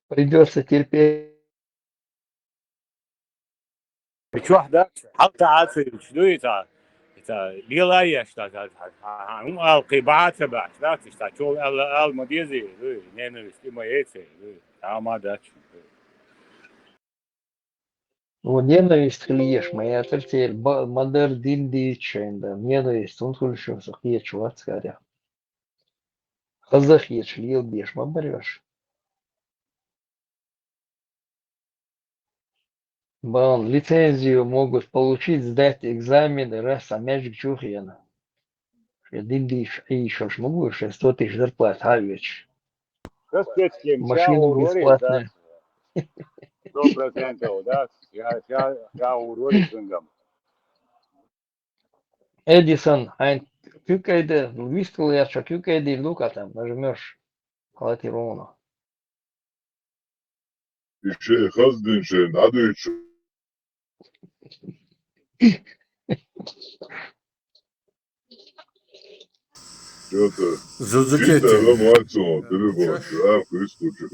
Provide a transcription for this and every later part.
Придется терпеть. مش واحدة حتى عاطل شنو يتا ليلا ايش تا هم القبعات تبع لا تشتا شو المديزي نين ما يتي ما داتش Ненависть клеш, моя цель, модер динди ченда, ненависть, он слышал, что я чувак скаря. Казах ешь, лил беш, мабарешь. Бан, лицензию могут получить, сдать экзамены, раз, а мяч чухьяна. Динди еще ж могу, 100 тысяч зарплат, авич. Машину бесплатную. 100%, да? Я уродец гам. Эдисон, ein Кюкайде, вискал я, что Кюкайде, лука там, нажмешь, хватит ровно. Еще хаздинше, надо еще. Что-то. Чисто ломаться, телефон, выскочил.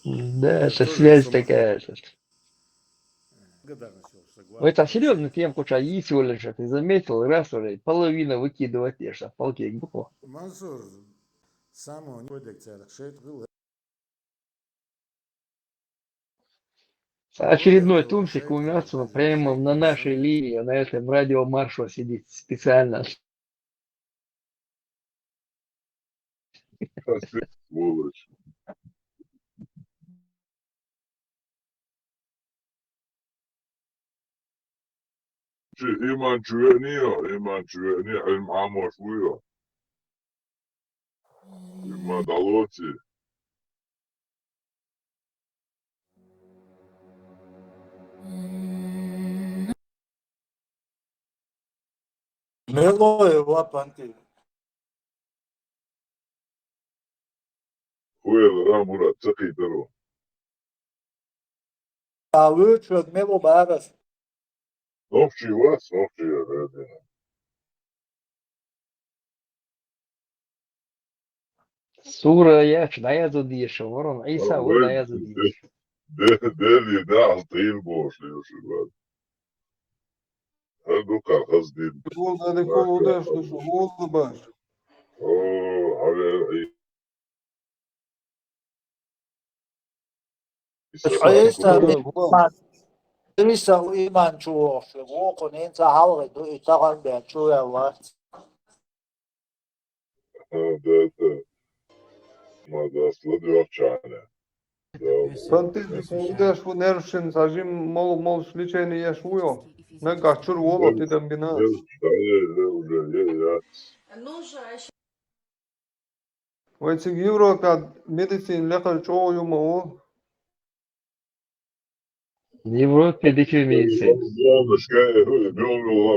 Да, это связь такая. Это серьезно, тем куча есть всего лишь, ты заметил, раз уже половина выкидывать ешь, а полки буква. Мансур, самого кодекса, Очередной тумсик у нас прямо на нашей линии, на этом радиомаршу сидит специально. Сволочь. إيمان شوية المعامة شوية إيمان دلوتي Melo eu apanti. خويا الرامورة تقي درو Aluç melo baras. نوفشي يا رادينا Сура яч, да я задишь, ворон, Иса, вот да я задишь. دالي دا عطيل بوش ليوشي هادو كالخاص دين والله كل ده شو والله باش على Isa iman chuo, wo konin sa hawre do itagan be chuo wa. ده ما ده أصلا دي وحشانة Фантези куда шо нершен сажим мол случайно я шуё. На гачур воло ты там бина. Вот евро та медицин лекар чоо юм о. В Европе дикий медицин. Молнаш,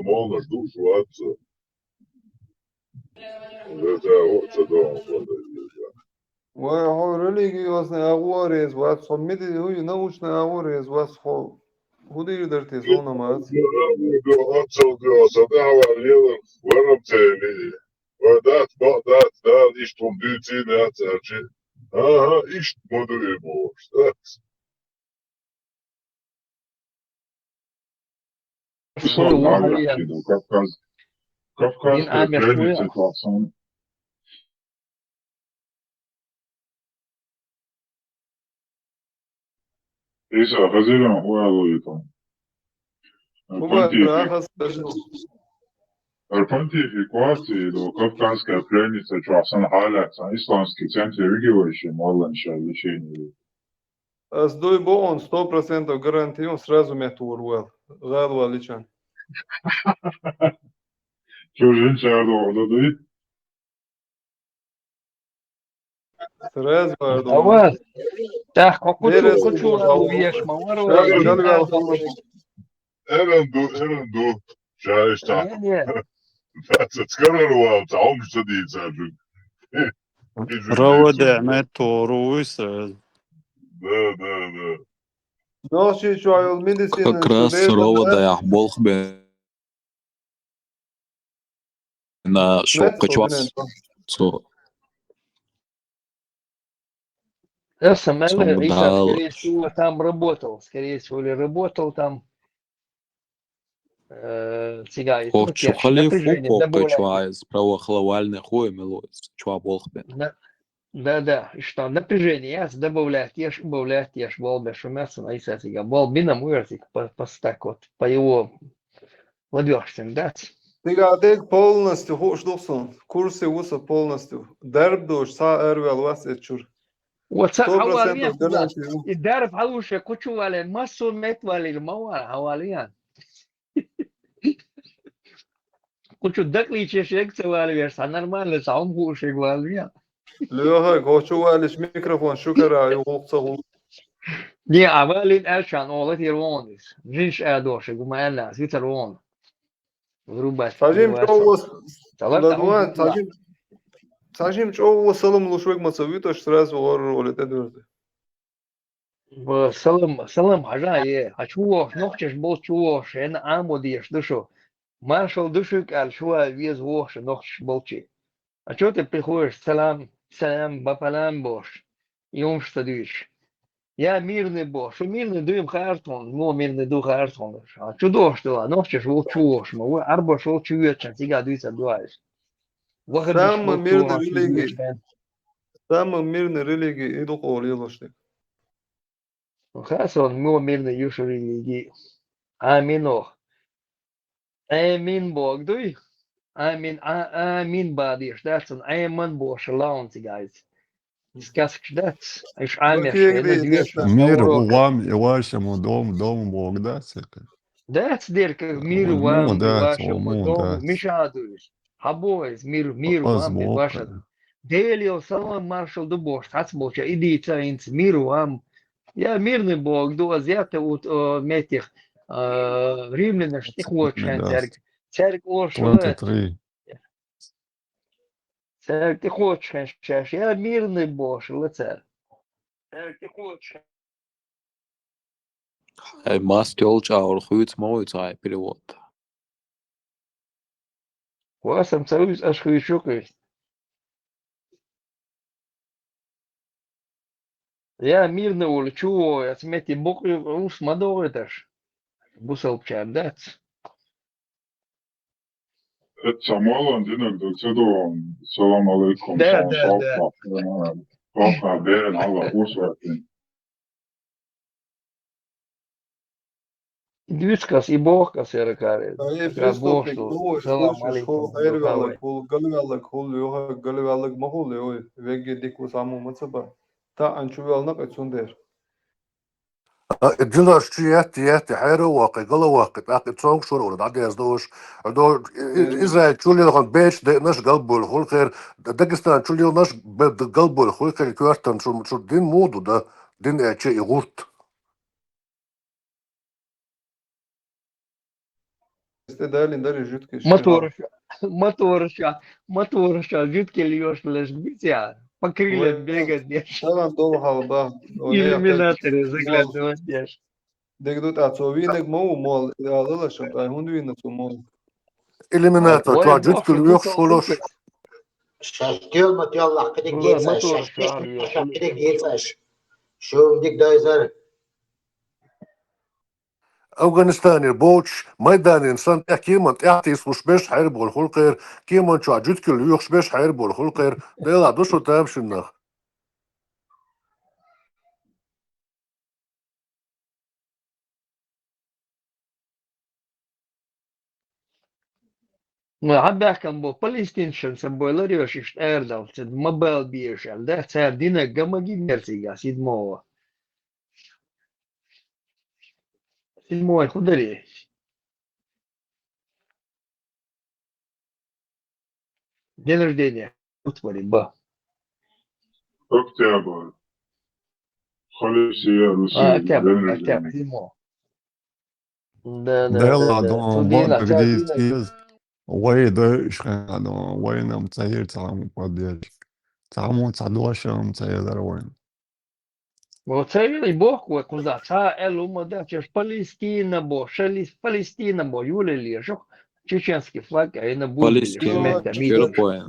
молнаш душу отца. Это отца дома. Ва религиозный аворез, ва соммеди хуй научный аворез, ва хо. Худи дерте зона мат. Отца صداع اليوم ورمتني ودات بعدات دار إشتم ديتين أتأجي إشت مدري موش Кавказская пленница класса. إيش غزيرة هو يضيطان Понтификации кавказская пленница часан халяца исламский центр региональный молодшее лечение. С дойбо он 100% гарантион сразу метурвал. Гадва личан. Что женщина додает? Сразу орду. Давай. Так, кучу уешь, мамарва. Эренду. Шаишта. تتكرر تعمق شديد ساجد روضع ما تورويس да Ноши шуал медицина. Как раз рода болх бе на шопка чувас. цо СМЛ, Иса, скорее далаш. всего, там работал. Скорее всего, или работал там. Цигай, ну, Хох тешь, чухали напряжение фукока добавлять. чуа из правоохлавальный хуй милоец. Чуа болхбе. Да, и что напряжение я добавлять, ешь, бол бешумеса, на Иса, Цигай, бол бина муэртик, по так вот, по его ладёшцам, да? Тигадек полностью хош досон. Курсы уса полностью. Дербдош са эрвел вас эчур. Вот 100% حواليا كذا гарантию. الدرب حلوش كوتشو على ماسو ميت والي الموال حواليا كوتشو دقلي شيك سوالي بس نورمال ساوم هو شيك واليا لوها غوشو والش ميكروفون شكرا يوقصه. دي عمالين اشان اولت يروندس جيش ادوش ما الا سيترون غروبات Сажим يواسو чоу تلقى هم ладуан كلها сажим чоу салам лушвек мацавитош сразу ор олетедурде. سلام حاجة هشوف نوختش بول شوف انا عاموديش دشو مارشال دشك قال شو ويز ووش نوختش بولشي А что ты приходишь, салам, бапалам бош, юм штадиш. Я мирный бош, и мирный дуем хартон, но мирный дух хартон. А чудо что, ночешь волчуешь, мы арбо шел чуешь, тига дуйся дуаешь. Выходишь Самый мирный волчуешь, чуешь, религии, самый мирный религии иду олилошник. Хасон, мы мирный юшери лиги. Аминох. Амин бог дуй. Амин бадиш, that's an amen bosh alone, guys. Сказка, that's, иш амеш, Бакиек на де двеш, десна. Мир урок. вам и вашему дому Бог даст. That's дырка мир Ему вам и даст, вашему ему дому даст. мешадуешь. Хабоис, мир вам и ваша. Позволь. Делил салам маршал du бош, хацболча, иди цаинц, мир вам. Я мирный бог, до азиата от метих римлян, что хочешь, церковь ошла, 23. церковь хочешь, я мирный бог, лицар. Церковь хочешь. Мастёлч аur хуйц моуцай перевод. Квасом царюсь, аж хуйчукаюсь. Я мирно улечу, я смети бокли, уж мадовиташ. Бусал чардец. Samalan dinek de sedo salam alaikum son Да. salta. Salta ben Allah usvatin. Двицкас и богкас я ракаре. Ay Как бог, преступник, что doğuş, салам koşuş, hol, алейкум, hayırgallık, духовой. hol, gılgallık, hol, yoha, gılgallık, mahol, yoy, vegi diku samu matsaba. Ta ançuvalnak etsun der. جلوش تياتي حيرو واقع قلا واقع تاقي تصونك شور ولا عدي ازدوش دو إسرائيل تشولي لغن بيش نش قلبو الخول خير داغستان تشولي نش قلبو الخول خير كوارتن شو دين مودو ده دين اتشي يغورت İşte değerli deri jütke Моторша, жидкий льешь, лишь быть я. По крыльям бегать, дешь. Tamam dolu halda. Иллюминаторы заглядывать, дешь. Degdut atsovinek mo mol alışım da hunduinak mol. إليميناتا Ой, توا جوت боже, كل يوخ бусал شولوش дукас. Şaşkın yallah kıdık Была geçer. моторша, Şaşkın арвио. kıdık geçer. Şu dik dayzar. أفغانستان بوتش ميدان إنسان كيمان تعطيس وش بيش حيربو الخول خير كيمان توا جوت كل يوخ بيش حيربو الخول خير ديلا دوشو تامشنخ عباك كان بو بالستينشن سبو لريوش اشت اردل سد مبال بيشل ده سار دينا قما جينيرسي سيد مو خدري день рождения утвори ба Октябрь. Халисия октябрь Руси. зимо да Дела дон бог судина где цадина из وي ده شخنا دون وي نم تسير تعمو قديش تعمو تعدوش نم تسير وين вот царили бог куда ца элума да чеш Палестина бо шелис Палестина бо юле лежок чеченский флаг, а на бульбили, шметя, Палестинч, митинг. Керпоин.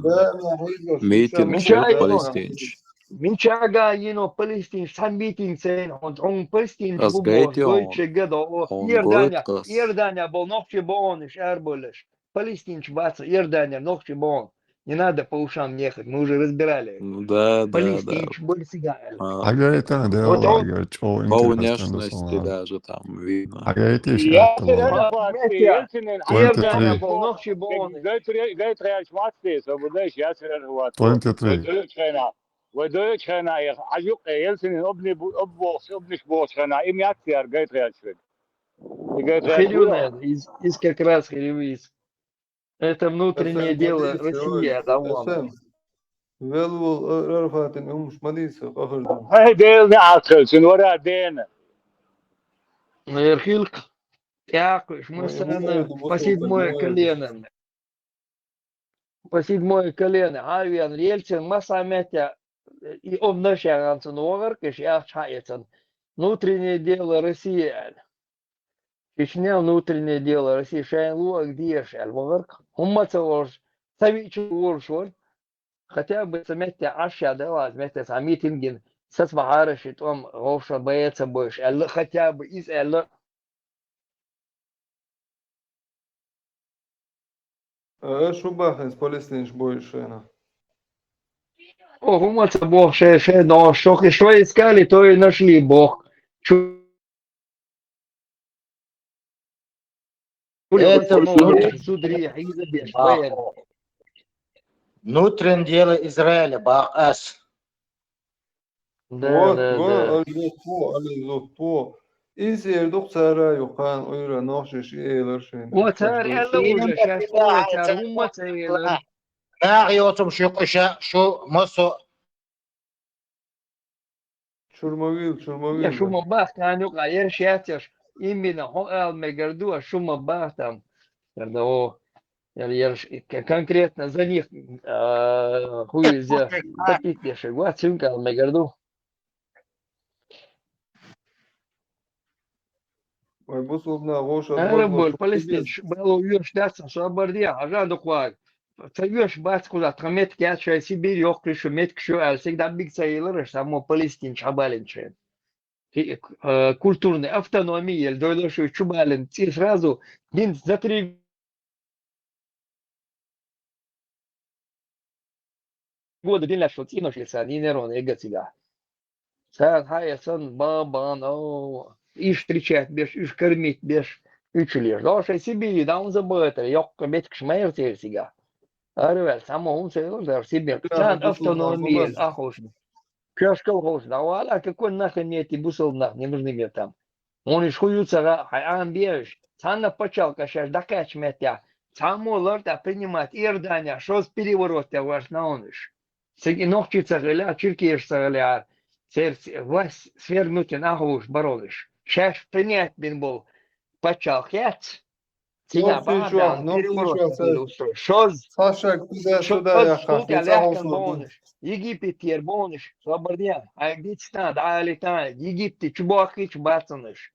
Min Митинч, chai no, Палестинч. min chaga yino Palestine san meeting sen on Palestine As bubos Gaetion, Deutsche Gado on Goetkas. Iordania bol nochi bon is Erbolеш. Palestine бац Иордания nochi bon. Не надо по ушам ехать, мы уже разбирали. Да. Palestine был всегда. А Агайтан Вот дело, он, агай, чё по интересно внешности даже там видно. Агайтиш ياسر это عرفت Метя, يلسن Иордания 23. был nochi bon. قلت ريال شماتي وبداش ياسر عرفت 23. ودوش خنا عجوق يلسن ابنش بوش خنا ام ياتير قلت ريال شوي قلت ريال Херюна, из как раз Херюис. Это внутреннее дело России, да вон. اسم велвол رفعتن مش مديسة قهردن هاي ديلنا عقل شنو ورا دينا Ерхилк, Якуш, мы по седьмое колено, Авиан, Ельцин, Масаметя, и он начал новер, я чаяцен. Внутреннее дело России. Чечня, внутреннее дело России. Шайнлу, где шайнлу, Умацелож, Савичу, хотя бы Саметя Аша, да, вместе с митинген, со Свахарыши, там, Ровша боится больше, хотя бы из Элла. شو باخذ فلسطين больше أنا О, уматься Бог, но что искали, то и нашли Бог. Это внутреннее дело Израиля, Баас. вот ализотто إيز يردوق سارة يقان أيرا ناشش إيلر شين وتار ألا ولا شاف وتار هم تيلر ناغيوتم شو مصو شرمويل يا شو مباح كان يقع يرشاتش إمنا هو المجردوه شو مباح там когда конкретно за них хуй за таких пешек вот сумка المجردوه أنا بقول فلسطين بلو يوش داسن شو برديا عجان دقوق تيوش بس كذا تمت كات شيء سيبير يوكل شو مت شو ألسك دبيك سيلر سامو فلسطين شبالين شين культурной автономии الدولة شو شبالين تي сразу دين за 3 года день лишь вот иношился не нерон эгоцига сад хай сон бабан о иш встречать беш иш кормить беш учили даже Сибири да он забыт ёк мет кшмер терсига арвел само он сейлор Сибирь цан автономии ахош кёшкал хош да вала какой нахрен мне эти бусол не нужны мне там он иш хуются ан беш цан почал кашаш дакач метя само лорда принимать Иордания что с переворота ваш на оныш ногчица гля чиркиешься гля власть свергнуть нахуш боролыш сейчас принять бин был почал хец тебя бадан переворот что Саша сюда я хочу Египет ербоныш свободен а где там дали там Египте чубахи чубацаныш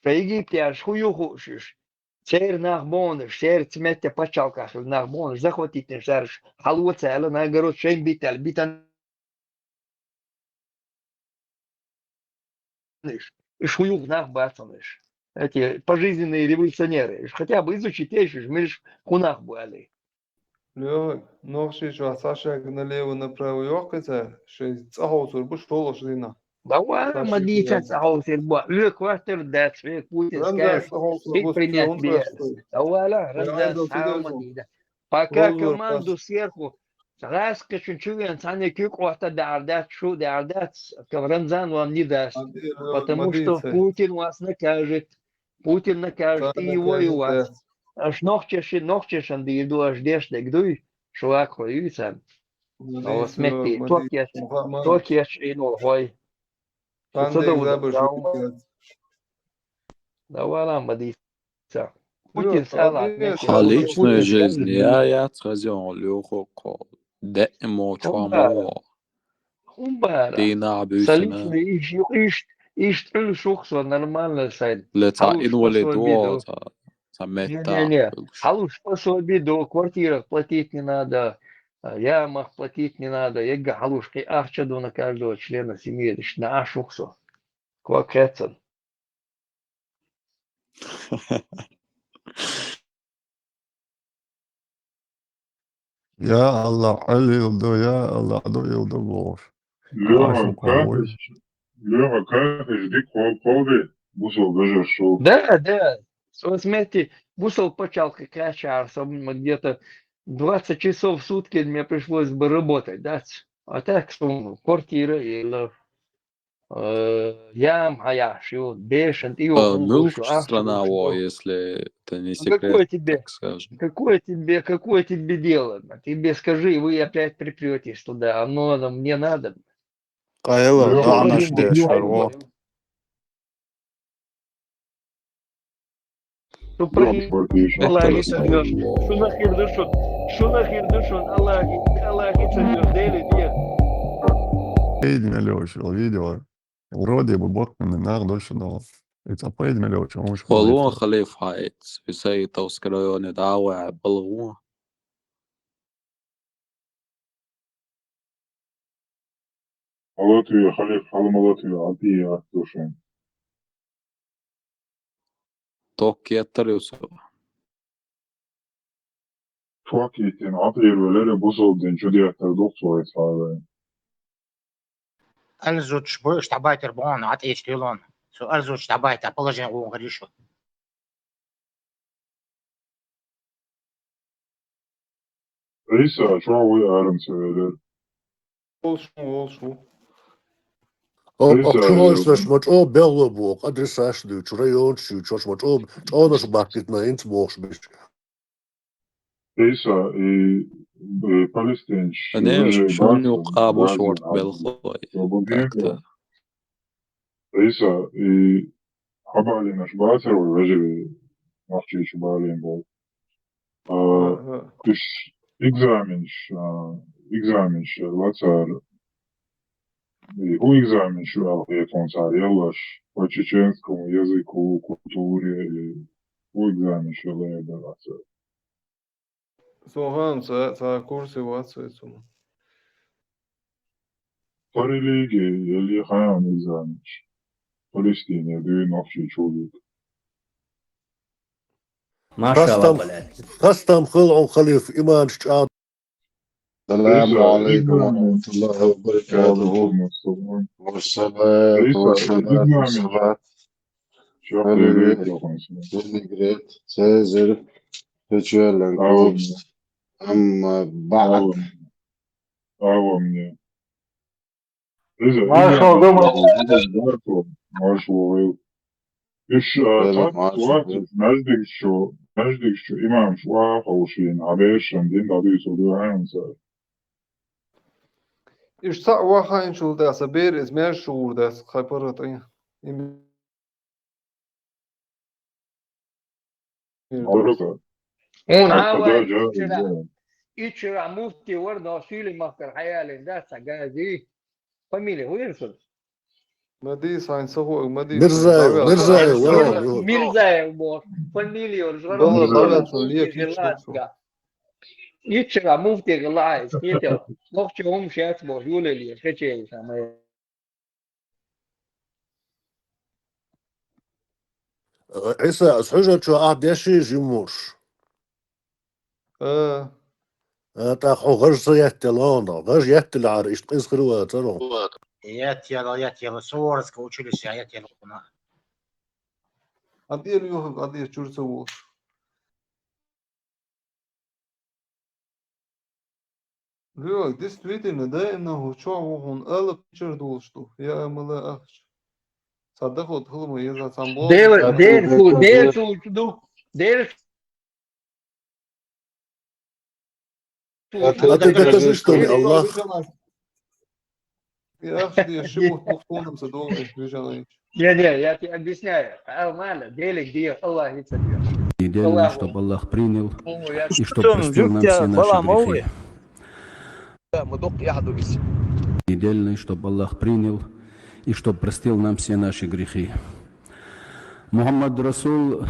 в Египте аж хую хушиш Сер нахбоныш, сер цметя почалкаш нахбоныш, захватить не шарш, халуца, ела на город шейн битал, битаныш. И шуюк нахбацаныш. Эти пожизненные революционеры. Хотя бы изучить еще, миш хунах были. Лёг, ногши что Саша налево направо ёкается, что цахаусур буш толош дина. Давай, мадица, цахаусур буш. Лёг квартир дац, лёг путин скажешь. Биг принять бед. Давай, раздас, мадида. Пока команду сверху Раска чуть-чуть, Саня Кюквата дардат, шу дардат, Рамзан вам не даст. Потому что Путин вас накажет. Путин накажет и его, и вас. Аж ногчеш, анди иду аж дешдек, дуй, шуак хоюйся. А вот смети, токеш и ногой. Давай нам, мадица. Путин сала. А личная жизнь, я отразил легко. دائما وشوامو دينا بيسنا إيش شخص نورمال سيد لتا إنولدو хаммета. Не-не-не. Халуш пошел обиду, квартирах платить не надо, ямах платить не надо. Ега халушки ахчаду на каждого члена семьи. Лишь на ашухсу. Квакецан. يا الله علي يلدو يا الله عدو يلدو بوش Леха عاشو قوي Кахиш, dik kolbi. Бусол даже шел. Да. Вот смотрите, Бусол почалка крача, особенно где-то 20 часов в сутки мне пришлось бы работать, да? А так, что квартира или ям, хаяш, и вот бешен, и вот Мелк страна, если это не секрет, так скажем. Какое тебе дело? Тебе скажи, вы опять припретесь туда, оно мне надо. قايلة Что ضعنا прыгнешь, شدي شروع Что прыгнешь, Аллах сожжешь. Что нахер душон, Аллах сожжешь, дели нет. Поедем, Лёш, видео. Вроде бы бог من النار دول نار. إذا поедем, Лёш, هو مش والله خليف هايت يسوي توسكرون دعوة بلغوه Латвия, халиф, халма Латвия, Атия, Артушин. توك يتريوسو Факитин, Атия, Валерия, Бусол, Ден, Чудия, Тардук, Суайт, Хавай. Эльзуч, будешь табать рбон, от эйч тилон. Су эльзуч табать, а положение у горишу. Рейса, Чуауи, Аренс, Валер. Olsun. أكشوش نش مجأو بيلو بوك أدرساش دو تريون شو تشوش مجأو نش باكتنا إنت موش بيش Рейса, и Палестин, أنا شو نقابو شورت بالخوي أكتر Рейса, и Хабали, наш Батер, Вежеви, Махчи, Чубали, Бол. Тыш, экзаменш, Лацар, у экзаменш, Алфейтонцар, Ялаш, по чеченскому языку, культуре, или у экзаменш, Лацар. Soğan sa kursi vatsayısın. По религии, или Хайан экзаменш. Палестине, две ночи чудит. ما شاء الله بلاد. خستم خلعوا خليف إيمان شعاد السلام عليكم ورحمة الله وبركاته والصلاة والسلام Belgrad, Cezar, Pečuelen, أما بعد إيش نجدك شو إمام شو خوشين عبيش عندين بعدين يسولوا عن سر İş sa vaha inşul dasa bir izmer şuur das kayparatı. أوروبا ونعاود يتشرع مفتي ورده شيلي مختار حياة لنداسة قاعدي فاميلي هو يرسل مدي ساينس هو مدي ميرزا بور فاميلي يتشرع مفتي غلايز كيتو نوختهم شات بور يولي خشي سامي عيسى سحجة شو عاد يشي جموش تاخو غير سيات لانا غير يات العار إيش تقيس خلوة ترى يات يلا صورسك учились يات يلا هنا أدير يوه أدير شو وول Лёг, действительно, да, إنه شو هون ألف شر دولشتو يا ملا أخش صدق خد خلما يزا سامبول دير أنت что الله يا أخي يا شو مختونم صدقني رجالي я тебе объясняю нормально делик дир الله يتسبح Недельный, чтобы Аллах принял и чтобы простил нам все наши грехи. Недельный, чтобы Аллах принял и чтобы простил нам все наши грехи. Мухаммад Расул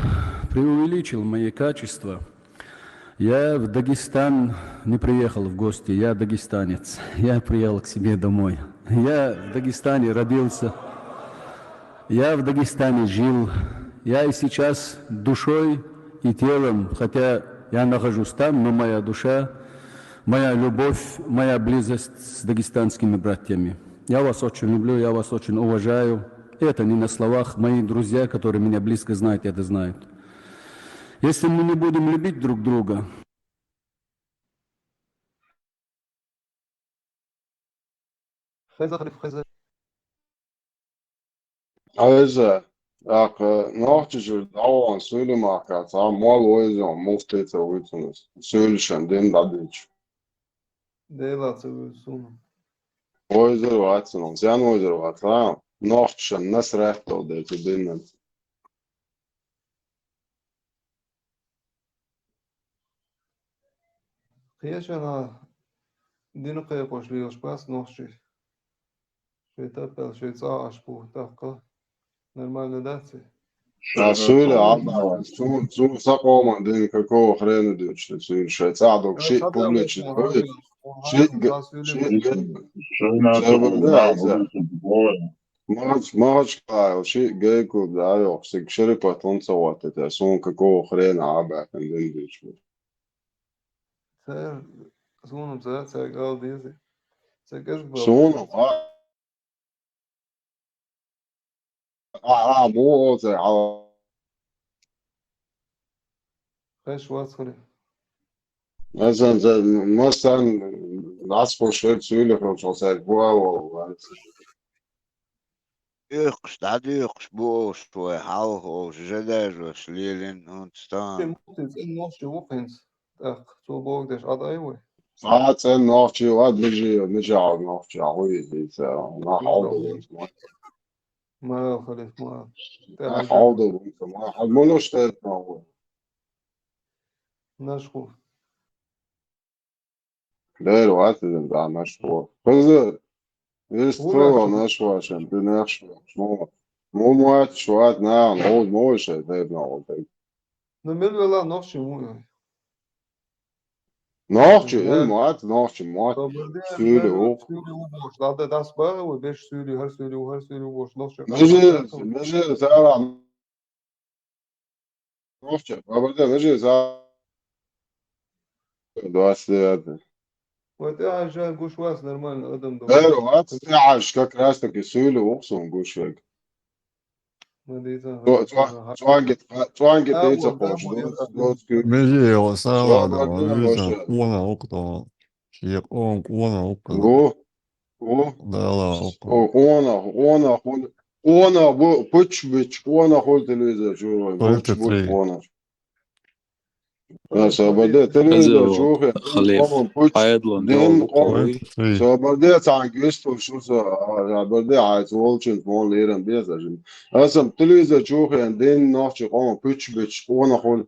преувеличил мои качества. Я в Дагестан не приехал в гости, я дагестанец. Я приехал к себе домой. Я в Дагестане родился, я в Дагестане жил. Я и сейчас душой и телом, хотя я нахожусь там, но моя душа, моя любовь, моя близость с дагестанскими братьями. Я вас очень люблю, я вас очень уважаю. Это не на словах. Мои друзья, которые меня близко знают, это знают. Если мы не будем любить друг друга, خيزة خليف خيزة Also, ach, nachzuschütteln, dauernd Söhle machen, sagen, mal Häuser, musste jetzt auch wissen, Söhlchen, den da dich. ديلا تسوي سونا Häuser, was, und sehr Häuser, was, ja. Nachtschen, das Recht, oder zu binden. خياش أنا دينو قيا قوش ليوش باس نوشي شوي تبل شوي تصاعش بو تفقه نرمال داتي Ja, Söhle, aber, so, sag auch mal, den Kakao, Rene, die Söhle, Schweizer, doch, shit, publisch, March Kyle, shit, Geko, da jo, sig Sherpa, Tonsawat, det är sån Kakao, Rene, Abba, and then this. سير سونو بزات سير قال ديزي سير قصبه Sono, مو زي خيش واس خليف مثلا العصفور شوية سيولة في المسلسل بوا Yksi, dat yksi vuosi voi hauhous, sedäs, lielin, on staan. ممكن إن نوشي وقنس أخ تو بوك ديش أضايوي ساعات نوفتي واد نجي على نوفتي عوي ما حاضر ما خليف ما ما حاضر ما حاضر ملوش تالت هو نشخو لا الوقت اللي بتاع نشوة بس يستوى نشوة عشان تنشوة مو موات شوات نعم عود موش هيتابنا عود نمل لا نوشي مو نوفتي الموات نوفتي موات سوري هو سوري وبوش لا ده داس بقى وبيش سوري هر سوري وهر سوري وبوش نوشي مجي سارع نوفتي فبدا مجي سارع دوست هذا وقت عشان قوش واس نرمال قدم دو غير وقت تعش كراستك يسولي وقصهم قوش فيك ما ديزا توانجت ديتا قوش مجي وسالا دا ونجيسا قوانا وقتا شيق اون قوانا وقتا دالا وقتا قوانا بوتش قوانا قول تلويزر شو بوتش قوانا سبدأ تلويزر شو خليف أيضا دين قوي سبدأ تانجستو شو سبدأ عايز والشن مول ليرن بيزا أسم تلويزر شو دين نافش قوم بوتش قوانا قول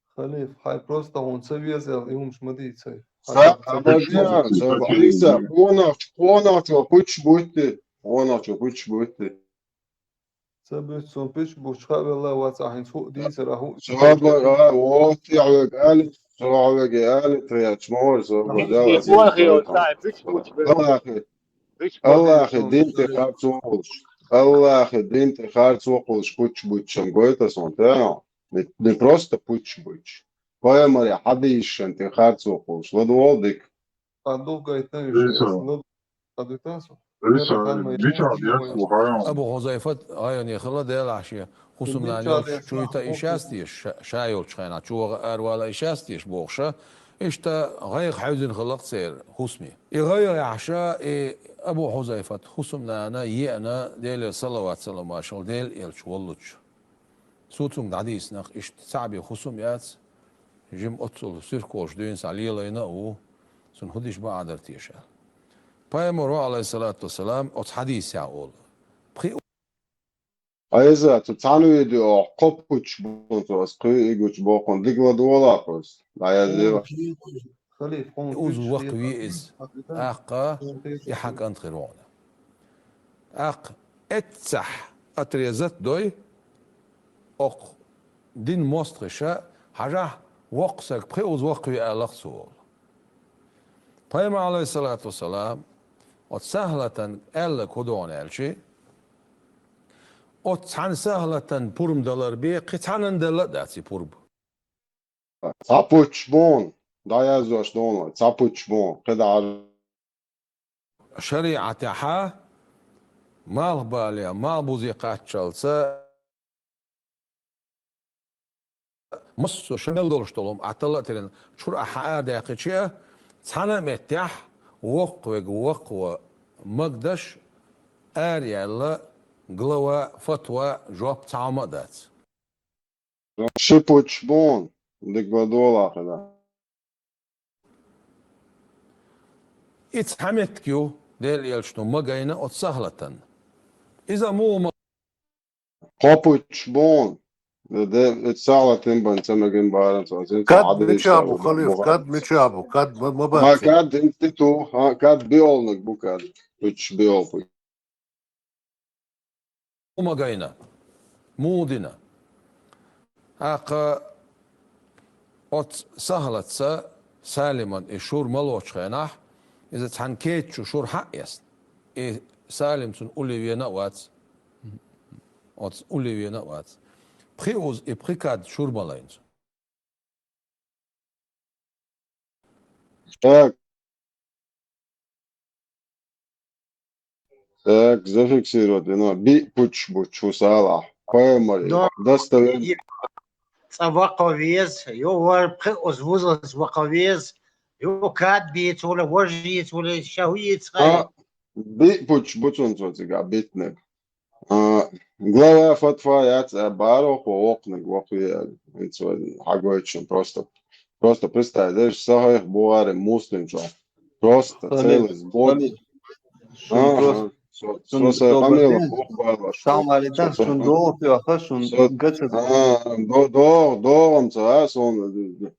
خليف هاي بروستا هون سوي زي يوم مش مدي تسوي سبدأ سبدأ قوانا شو بوتش بوتي سبت سون بيش بوش خاب الله واسعين فوق دي سراهو سبدأ واتي على قال سبدأ قال ترياتش مول سبدأ الله أخي دين تخارج وقلش الله أخي دين تخارج وقلش بوتش مقولت سونتانا не просто путь. Поэмори حديشن تخارج وقلش لدوالدك قدو قايتن يشيس قدو تاسو أبو حذيفة يعني خلا ديال عشية خصوصا يعني شو يتا إشاستيش شايل شخينا شو أرولا إشاستيش بوخشة إشتا غير حوزن خلق سير خصمي يغير عشاء أبو حذيفة خصوصا أنا يأنا ديال صلوات سلام عشان ديال يلشولش صوتهم عديس نخ إشت صعب خصوم يات جم أتصل سيركوش دين سعليلا ينقو سن خديش بعد ارتيشال Паймуру алейхиссалату вассалам от хадис яул. Айза тутану идио копуч бонтос кыйгуч бокон дигладуалапос. Айза خليف قوم اوز وقت ويز اقا يحق انت غيرونا اق اتسح اتريزت دوي أق دين مستغشة حاجة وقسك بخيوز وقوي ألق سول طيب عليه الصلاة والسلام وسهلة ألا كدون ألشي وتعن سهلة برم دولار بي قطعن دولار داتي برب Capuč bon. Da jāizdoš dono. Capuč bon. Kad شريعة حا مال بالي مال بوزي قاتشلسة مصو شمال دولشتولم أعتلا ترين شور أحا داقيتشي تانا متح وقوة مقدش آريالا قلوة فتوى جواب تعمدات Šipuč bon. Dikvadolā kada. اتحمتكيو ديل يلشتو مقاينة وتسهلة إذا مو Capuč bon. ده اتصالة تنبن سمجن بارن سوزين كاد عدلش متشابه خليف كاد متشابه كاد ما ها باتي كاد انتو ها كاد بيولنك بو كاد بيتش بيول مقاينة مودنا أقا أت سهلة سالما إشور ملوش خيناح إذا تحنكيت شور حق يس إيه سالم سن أولي وينا وات أت أولي وينا وات بخيوز إبخيكاد شور ملاين Так, зафиксировать, ну, би пуч сала. Поймали. دور Доставим. وقويز يو بخيوز وزز وقويز يو كاد بيت ولا وجيت ولا شهويت خاي Би пуч он цоцига битнек. Глава фатфа яц баро по окнек вокруг хагоичен просто представляешь, сахар буаре муслим чо. Просто целый сбор. Камила бухбала. Самалидан шун доо пиаха шун гача. Doğum son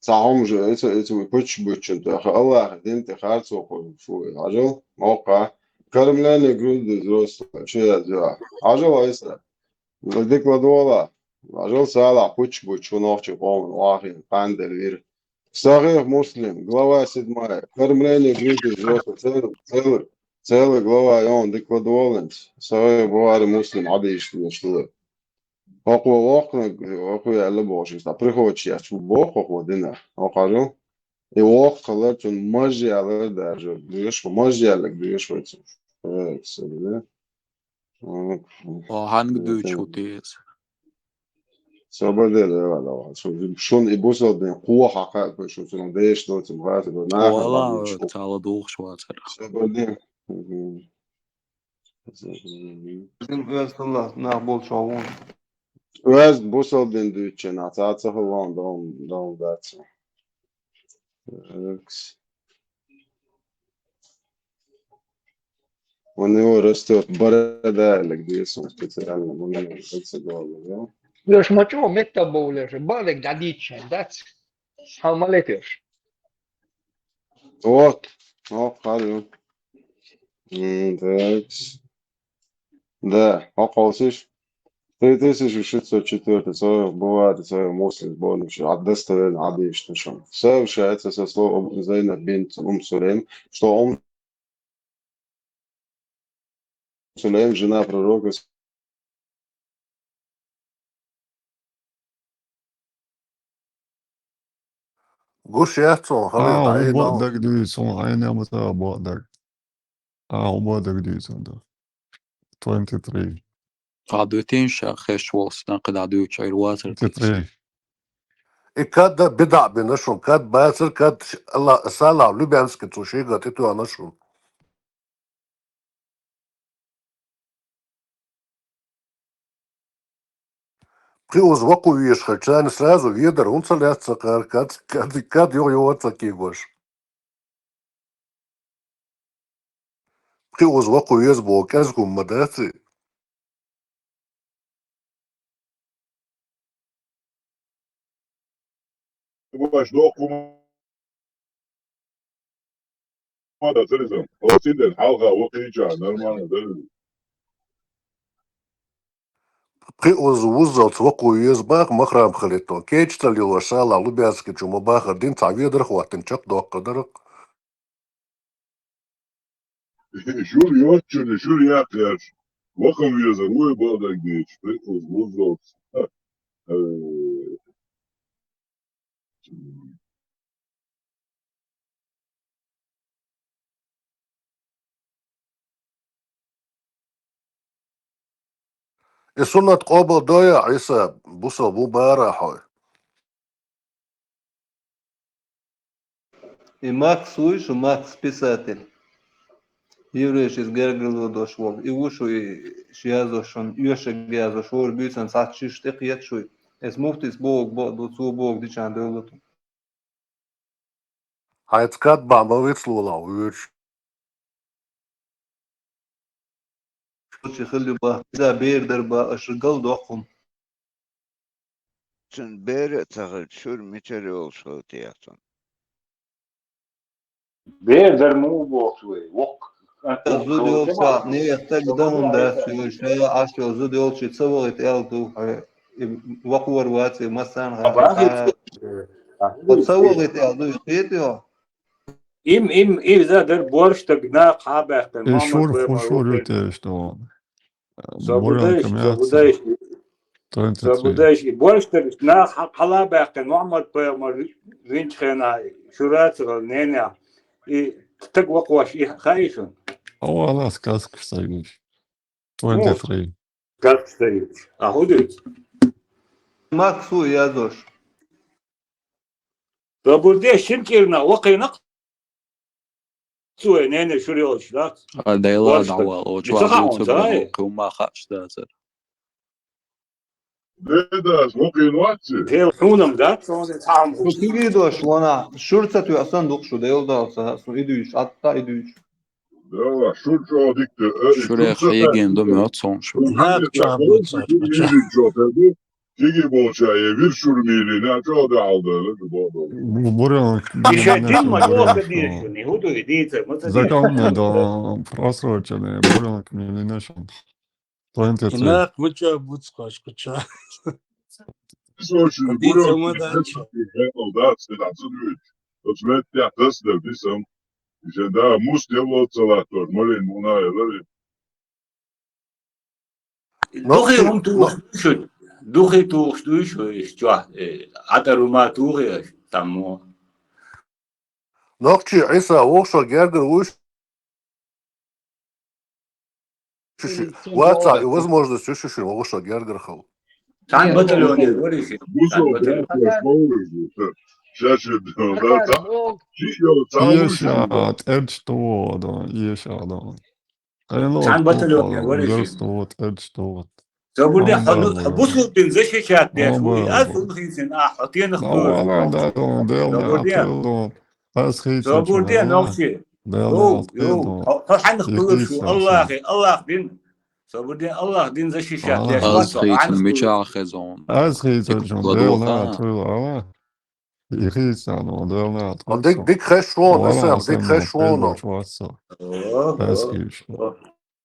تعهم جو إتو بوتش أنت الله أنت خارج سوق شو عجل موقع كلام لا نقول دروس شيء زوا عجل أيسر وديك ودولا عجل سالع بوتش ونوفش قوم واحد قاندر وير صغير مسلم глава 7 كلام لا نقول دروس целый глава يوم ديك ودولنس صغير بوار مسلم عادي يشتغل Ako je leboši, sta prihoči, ču boho hodina, okažu. I okala čun može ale dažu, gdješ može ale gdješ hoću. Ne? وهنق دوش وتيز Sabah dele valla. Şun ibusal den kuwa haka şu şun deş no zum vat no na والله تعال دوخ شواتر Sabah den. Bizim Özgürler ne bol çavun. Öz busal den düçen atsa falan don dat. У него растет борода, или где он специально, у него голову, Još mačo meta bowler, balek da dičen, that's how maletiš. Вот, хорошо. Так. Да, оказывается, 3604 свое бывает, свое муслим сборник, отдостоверен, обещано, что совершается со словом Зейнаб бинт Сулейм, что Сулейм, жена пророка, قوش يحصل خليط عين وبقدر دويسون عيني مثلا بقدر وبقدر دويسون ده 23 عدوتين خش وصنا قد عدوك عير واتر 23 كاد بدع بنشون كاد باسل كاد الله سالع لبيانسك تشيغا تتو نشون Приуз ваку виш хачан сразу видер он целятся кад его такигош. Приуз ваку виш боказ гуммадати. Baš dokumentu da zrezam. Ociden halga okriča, normalno da. وزوز وقويز باق مخرام خليتو كيتش تلي وسالا لبياسكي جو مباخر دين تعبير درخ وقتن شق دوق درق Şur yotçunu şur yakar. Bakın yazar oy bağda geçti. Uzun. السنة قابل ضايع عيسى بوصة بو بارحة И Макс слышу, Макс писатель. Еврейшis gergildoş vol. I uşu şiyazoşun, yöşe yazoş, or büyüsen saçı işte kıyat şu. Es muhtis boğuk, do su boğuk diçen devletin. هيتكات بعمويت لولا ويش Uçi xilli bah, bize bir derba aşırgal dokum. Sen beri takıl şur miçeri olsa diyatın. بيقدر مو بوصوي وق Zudi olsa ne yatta gidamın da suyu şeye aşıyor zudi olsa tsavıt eldu. Vakur vatsi masan ha. Tsavıt eldu yetiyor. im إذا در borç da gna qabaqtan شور Muhammed خوشور يتيش تو بورا Sabudayış كميات Sabudayış borç da gna qalabaqtan Muhammed Peygamber vinç khana şurat nene تك وقواش خايفن هو خلاص كاسك سايقوش 23 как стоит ahudit Maksu yazoş. Sabudayış şirkirna waqina سوى نينا شريوش لا ديلا دعوة وشو بصراحة وما خاش دازر Dedas mokин vatsi. هي الحونم ذات شلون يتعامل Kuki doş wana şursa tu asan dokşu da yolda olsa su idüş hatta idüş. Deva şur ço dikti. شوري خيجين دميات صون شو Tigi bolçaya bir şur miline ço da aldı. بورا يشدين ما يوقف ديشني هو ديته متى زكاونا دا просрочены بورا كمينيشن 23 هناك متى بوتسكاش كتشا Sonuçta Bir bu zaman da statsunuyor. Oçmet ya tasdır bisam. İşte daha mus devletsalatör. Malin munayaları. دخي هم توخشوا دخي توخشوا شو عطروا ما توخي تمو نقشي عيسى وقشة جارجر وش واتسع возможность شو وقشة جارجر خو كان بطلوني وريشي يشات ادشتود يشات كان بطلوني وريشي جرستود ادشتود سبودي بوصل تنزشي شات يا شوي أصل خيسن حطين خبر سبودي نقشي يو فرحان خبر شو الله دين سبودي الله دين زشي شات يا از خيتن ميشا خزون از خيتن جون ديلنا طول يخيسن وديلنا ديك خشون اسام ديك خشون از خيش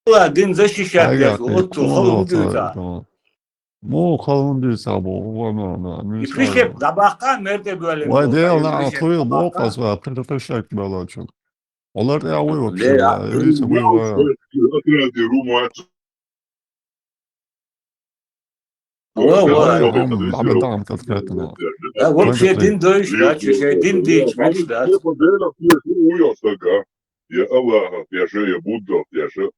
الله دين زشي شات يا شو قلتو خلو ديتا مو خلون ديتا بو وانا يفرشك دباقان مرتب böyle وديلنا طول بوقس وقرقشك بلاچون Onlar da yavuyor bir şey ya. Öyleyse bu ya. عم دعم كتكاتنا вообще дин дойш да че дин дич меч да Ya Allah ya şey ya Budda ya şey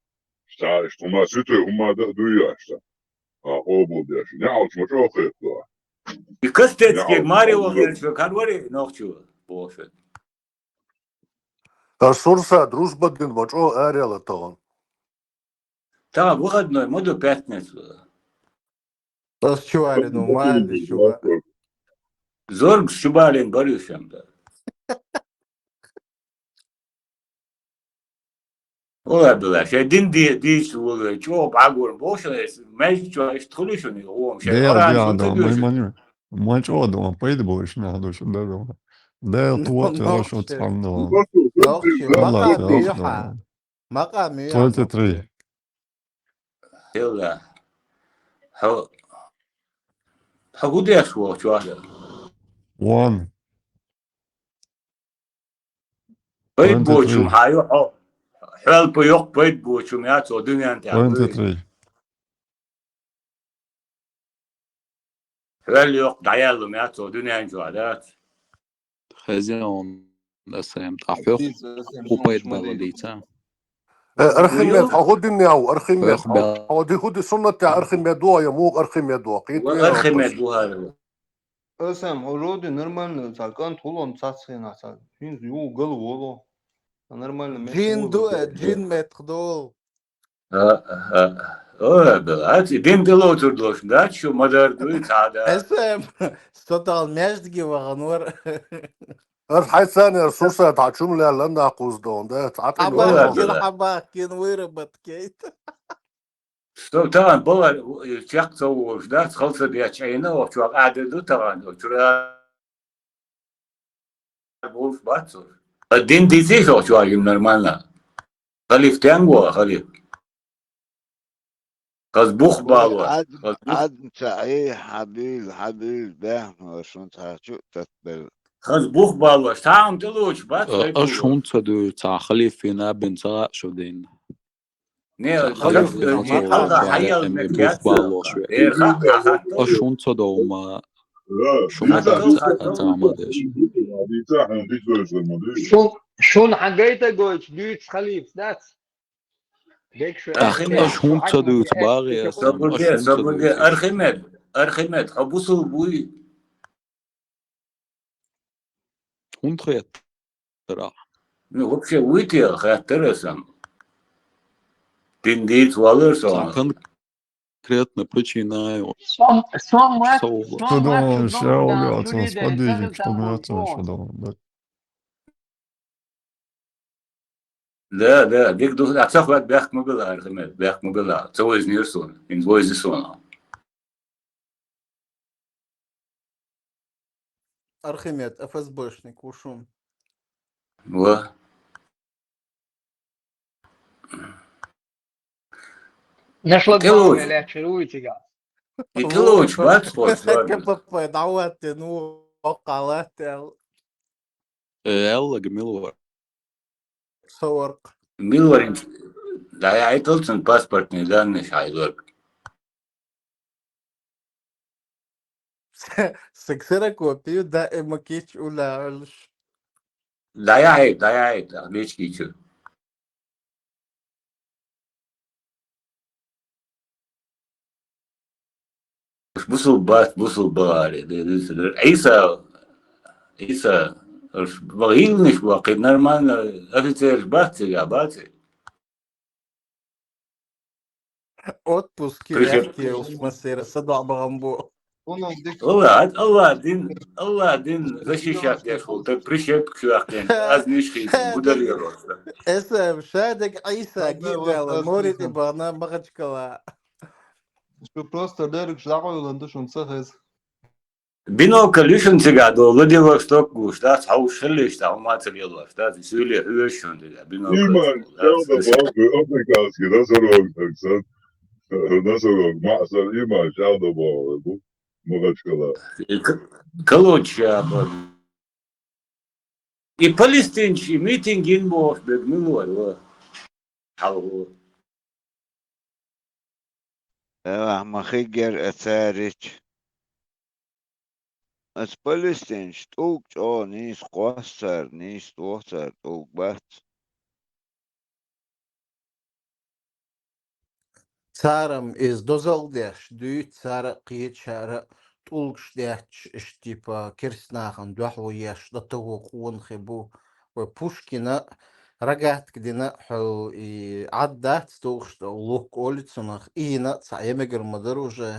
işte ma sütü umma da duyuyor işte. O bu ya şey. Ne alçma çok etli. Kıstetsek Mario gelişme kadvari nokçu boş. Сурса дружба дин вачо аряла таган Tamam bu kadar modu pятницу. Расчували, ну мали, чувак. Zor şubalin barışım da. Olabilir. Şey din diye şu çok ağır boş mecbur çok iştoluşunu o şey. Да, да, мы мать одного пойду больше надо что да. Да, тут я что там да. مقام 23 Yılda. حقودي شو هذا 1 بيت بوشم 23 هايو حلب يوق بيت بوشم يا تو دنيا انت عبوي 23 حلب يوق دعيالهم يا تو دنيا انت عادات خزيون اسم تحفيق وبيت بلديتا أرخيمات حودي أو أرخيمات ويخبر حودي هودي سنة تاع أرخيمات دوا يموق أرخيمات دوا قيت وارخي ويا مدو هذا Sam, вроде нормально, цалкан тулон цацхина цал. Фин ю гол воло. Нормально мет جين دو воло. جين متخدول هات دين دلو تردوش دات شو مدار دوي عادات اسم ستوتال مجدي وغنور حي ثانية رسوسة تاع شملة لنا قوز دون ده تعطي والله الوضع حباكين بلا حباكين ويربط كيت طبعا بلا يشق سووش دات خلص بياتش عينه وشو قاعد دو طبعا وشو بولف باتسو الدين دي زي شو عايم نورمالنا خليف تانجو خليف قصبوخ بالوش قصبوخ عد تعيه حبيل بهم شو شو تتبل قصبوخ بالوش تعم تلوش بات غيبولوش اشون تدو تا خليفينا بنتا شو دين ني تا خليف خليفينا ني تو خلقا شو على حيال امي بوخ مكيات بالوش دير خلقا خطو اشون تدو ما شو ما خطو تا خطو عمدش شون حقيته قويش ديت خليف ذات ديك شو أرخيمد شو اشون حكمك تدو بأس تباغي اسم صبرقي اشون تدو صبرقي تيش أرخيمد خبوصو بوي شون تخيط ترى вообще ويتي خاطرسم دين والر تا سون конкретно починаю صوبه Som rak Что шудон да шауля, чули да сподвижник, цагал что там мы он отцом тон. что لا ديك دوخ أتصف وقت بيخ مقلا أرخيمد بيخ مقلا تسويز نيرسون إن زويز سون أرخيميت أفز بوشنيك وشون و نشلت كلوش باوي لا تشلوي تيجا كلوش بات خوش كيف دعوات نو وقعات يلا جميل صورق ميلورين لا يعيطلسن باسبورت نيدانش عايزوك سكسرك وبيو دائما كيتش ولا علش لا يعيط ليش كيشو مش بوصل باري عيسى بغيل مش واقع نرمان أفتر باتي يا باتي отпуск بريشر لحكي وسمسير صدع بغنبو الله دين غشيشات يا شو بريشر كواقين از نشخيزن بدل يروح اسم شادق عيسى جيجال مورد إبانا مغجكلا Что просто Дерек шлагал он душ он цехез. بينو كليشن تقعدوا لدي وقتك وشتات حوش خليش تاع ما تليلو شتات يسولي هوشن دي بينو Iman, şalda bağlı, Afrika'sı nasıl olacaksan, nasıl mağazal iman, şalda bağlı bu, mağaçkala. Короче, и палестинчи митингин бог бедмилой حلو مخيجر أثارج اس بلستين شتوك جو نيس قوسر نيس توسر توك بات царам из дозалдеш дүйт цара қиет шара тулгшдяч штипа кирснахан дуаху яш датого хуон хебу و пушкина рагат кдина ху и عدات توغشت لوك اولتسنخ إينا تعيمجر مدر уже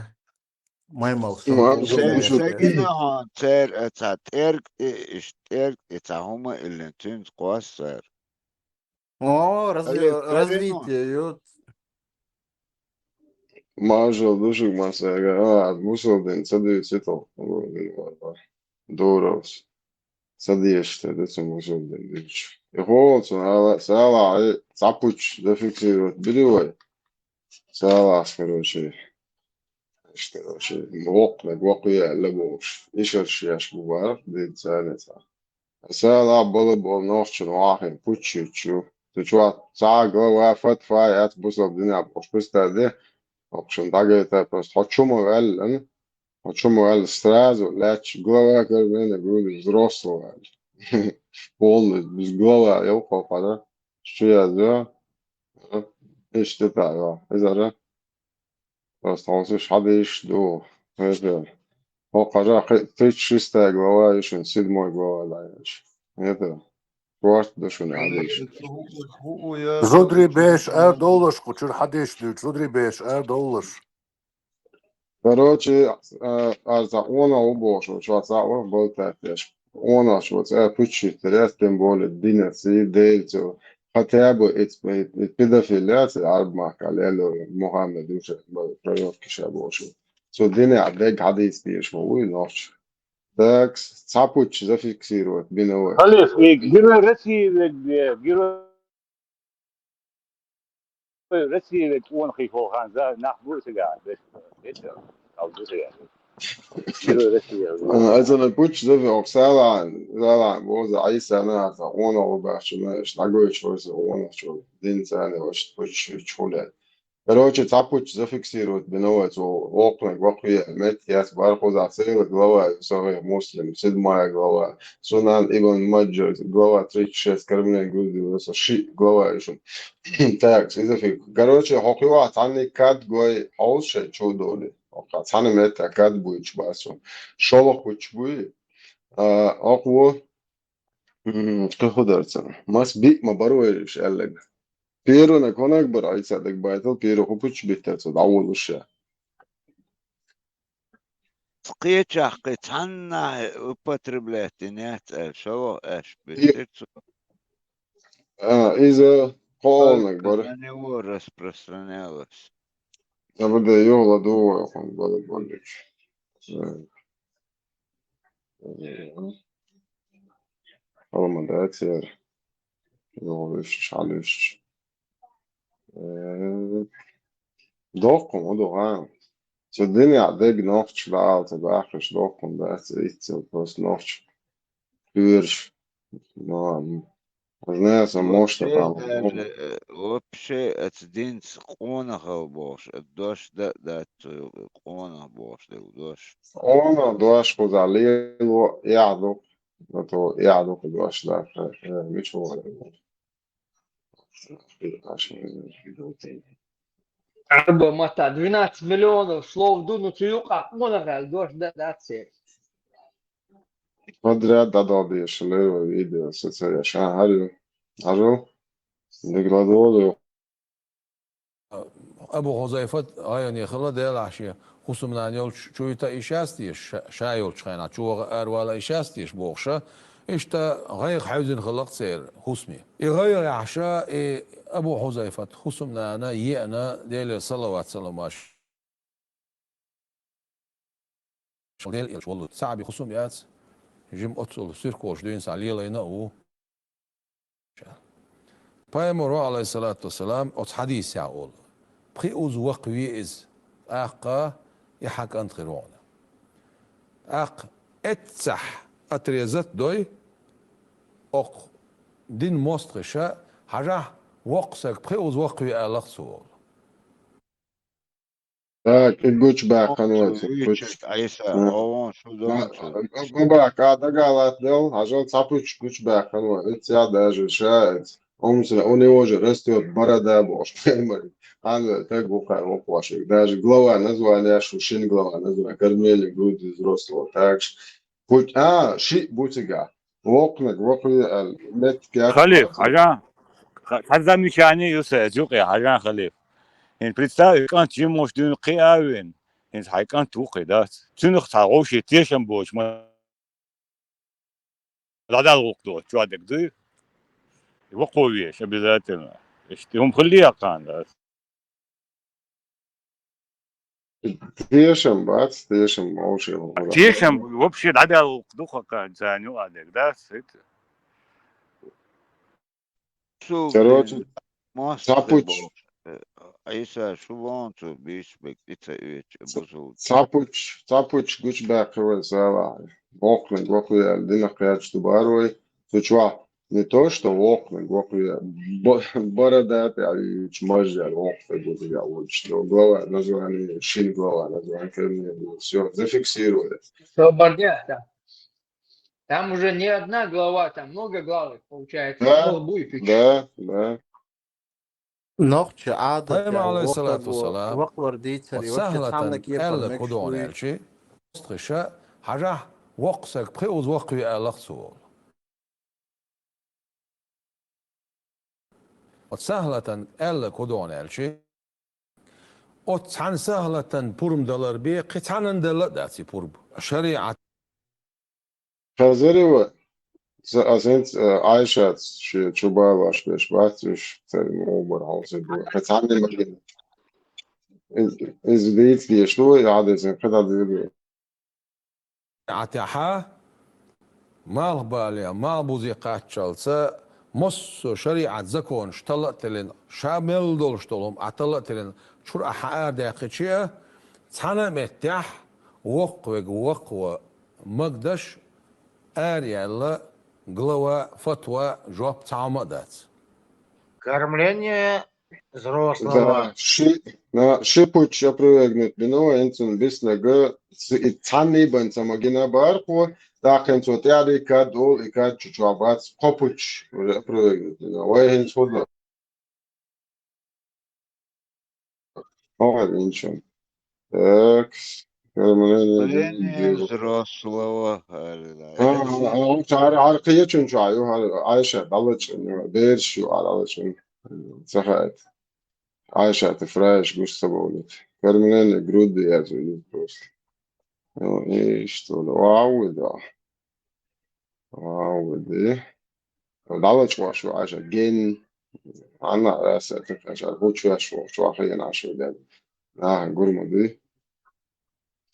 مايمال سنتو سجنا هون تير اتا تيرك اشتيرك اتا هما اللي تنت قوسر развитие يوت Mažo dušuk man sēga, musaldien sadīju citu, dūros. Sadieši te, decim, musaldien diču. Ja holds un sēlā capuč defiksīrot brīvai. Sēlās, karoči, işte o şey vokmek vokuya lebos işer yaş bu var değil saneta. Sala balı bol nohçun vahim puçuçu. Tuçuat sağ glava fat fayat bu sabdina boşpesterde. Okşun dagete pest hoçumu ellen. Hoçumu el strazo leç glava karbene böyle взрослого. Полный без глава yok kafada. Şu yazıyor. İşte tayo. İzara. Осталось حدش دو. Это Покажа 36 глава еще, 7 глава дальше. Это кварт душуни عادش. هو يا جودري صديقي بيش ار مثلا دولش كوتشر حديش دو جودري بيش ار دولش. Короче, за она убошу, что за он был так-тяж. Она что за пучит, тем более динасы, дейту. Хотя бы эти педофилиации, арбмак, алело, Мухаммед, уже проявки шабошу. So дины адек хадис бьешь, мой ночь. Так, цапуч зафиксировать, биновой. خليف جرى رسي تكون خيفو خان ذا نحبو سجاد بس او سجاد جرى رسي Also eine Butch, so wie auch selber, wo sie Eis sind, also ohne Oberschule, Schlagwürze, ohne Schule, Dienstag, was Butch, Schule. Короче, цапуч зафиксирует биновец окна, вахуя, метьяс, бархуза, цела, глава, сове, муслим, 7 глава, Сунан Ибн Маджар, глава 36, кормление груди, ши, глава еще. Так, изофик. Короче, хохива, тани кад гой, холше, чудоли. Тани мета кад буич басу. Шолох буич буи, акво, кахударца. Мас бик ма баруэриш, элег. Пиру на конак барай садек байтал пиру хупуч биттер давулуша. سقيت شقيت حنا употребляет нет شو ايش بترسو Иза холник бар. распространялось. Я буду йола дуо, он будет болеть. Холмадатер. Йолиш, шалиш. Доқом, одоған. Сюдини адег нохч лаал, табахш доқом, да, цейцел, просто нохч. Пюрш. Ну, знаю, сам может там. Вообще, это день с конага бош, дождь да конага бош, дождь. Ono došlo kod lijelo, jadok, na to jadok došlo, dakle, mi ćemo عربة متى 12 مليون слов дунут юка монагал дош датсе. Подряд да dobiješ levo video sa celjaš, hario, hario, degradolo. ابو حذيفه يعني خلا ديال عشيه خصوصا نانيول شويتا ايشاستيش شايول شخينا شو اروالا ايشاستيش بوخشه اشتا غير حوزن خلق سير خصمي يغير عشاء ابو حذيفه خصوصا انا يانا ديال صلوات سلاماش ديال والله صعب خصوم يات جيم اوتل سيركوش دين ساليلا او بايمرو عليه الصلاه والسلام ات حديث يقول بخيوز وقويز أقا يحك أنت غيرونا أق اتسح أتريزت دوي أق دين مستغشة حاجة وقسك بخيوز وقوي ألغ سوال Так, и guč bēkanots, guč. عيسى أوان شو دون شو Bāk, kāda galāt vēl, hažot sapuč, guč bēkanots, jādēžu šeit. У него же растет борода, боже мой. Она так бухает, воплощик. Даже глава назвали, шин глава назвали, кормили груди взрослого. Так что, ши бутига. Вокнак, меткят. خليف حاجة هذا مشاني يسجق يا حاجة خليف إن представь كان تجي مش دون قياوين إن هاي كان توقي ده تنخ تعوش تيشم بوش ما لا الوقت شو هذاك ده وقويش обязательно هم خليها كان ده Tiešām, bāc, tiešām maušiem. تيشم вообще هذا الوقت كان زانيو هذاك ده Короче, sapuč. عيسى شو بونتو بيشبك إتا إيش بوزود Capuč guč bēkavai zēlā. Okling, gokuja, dina kajać tu baroji. Tučva, не то, что окling, gokuja, бородати, ali čmažja, okling, gokuja, ulično. Glava, nazvani, šin glava, nazvani, krvni, все, зафиксировали. Свободня. Там уже не одна глава, там много главы, получается. Да, Лбу и печь. да. نقش عادة هايم عليه الصلاة والسلام وقور ديتر يوشي وسهلة تحملك يبقى ألا كدون المكشوي ألشي استخشاء حاجة وقسك بخيوز وقوي ألغسول وسهلة ألا كدون ألشي وتحن سهلة بورم دولار بي قطعن دولار داتي بورم شريعة Hazırı Azent Ayşe çubuğa başlamış. Batmış. Senin umur halse bu. Kaçanne makine. İzleyip diye şu ya da sen kadar diyor. عتاحة ما بالي ما بوزي قاتشلسة مص شريعة زكون اشتلت لين شامل دول اشتلهم عتلت لين شو أحقار داقيتشيا تانا متاح وقوة مقدش آريالا قلوة فتوى جواب تعمدات Кормление взрослого. Да, шипуч опровергнут бино, энцун бисlega, и цанни бенца магина барху, да хенцу тяри кадол и кад чучуабац, попуч опровергнут бино. Вай хенц хода. Ага, ничего. Так, Кормление взрослого. عارقية شنو عايشة ضلت بيرش وعلى شنو صحيت عايشة تفراش مش سبولت كرمنا جرود يا زوجي بروس ايش تقول وعود ضلت شو عايشة جن عنا راسة تفراش هو شو أخينا عشو ده قرمو دي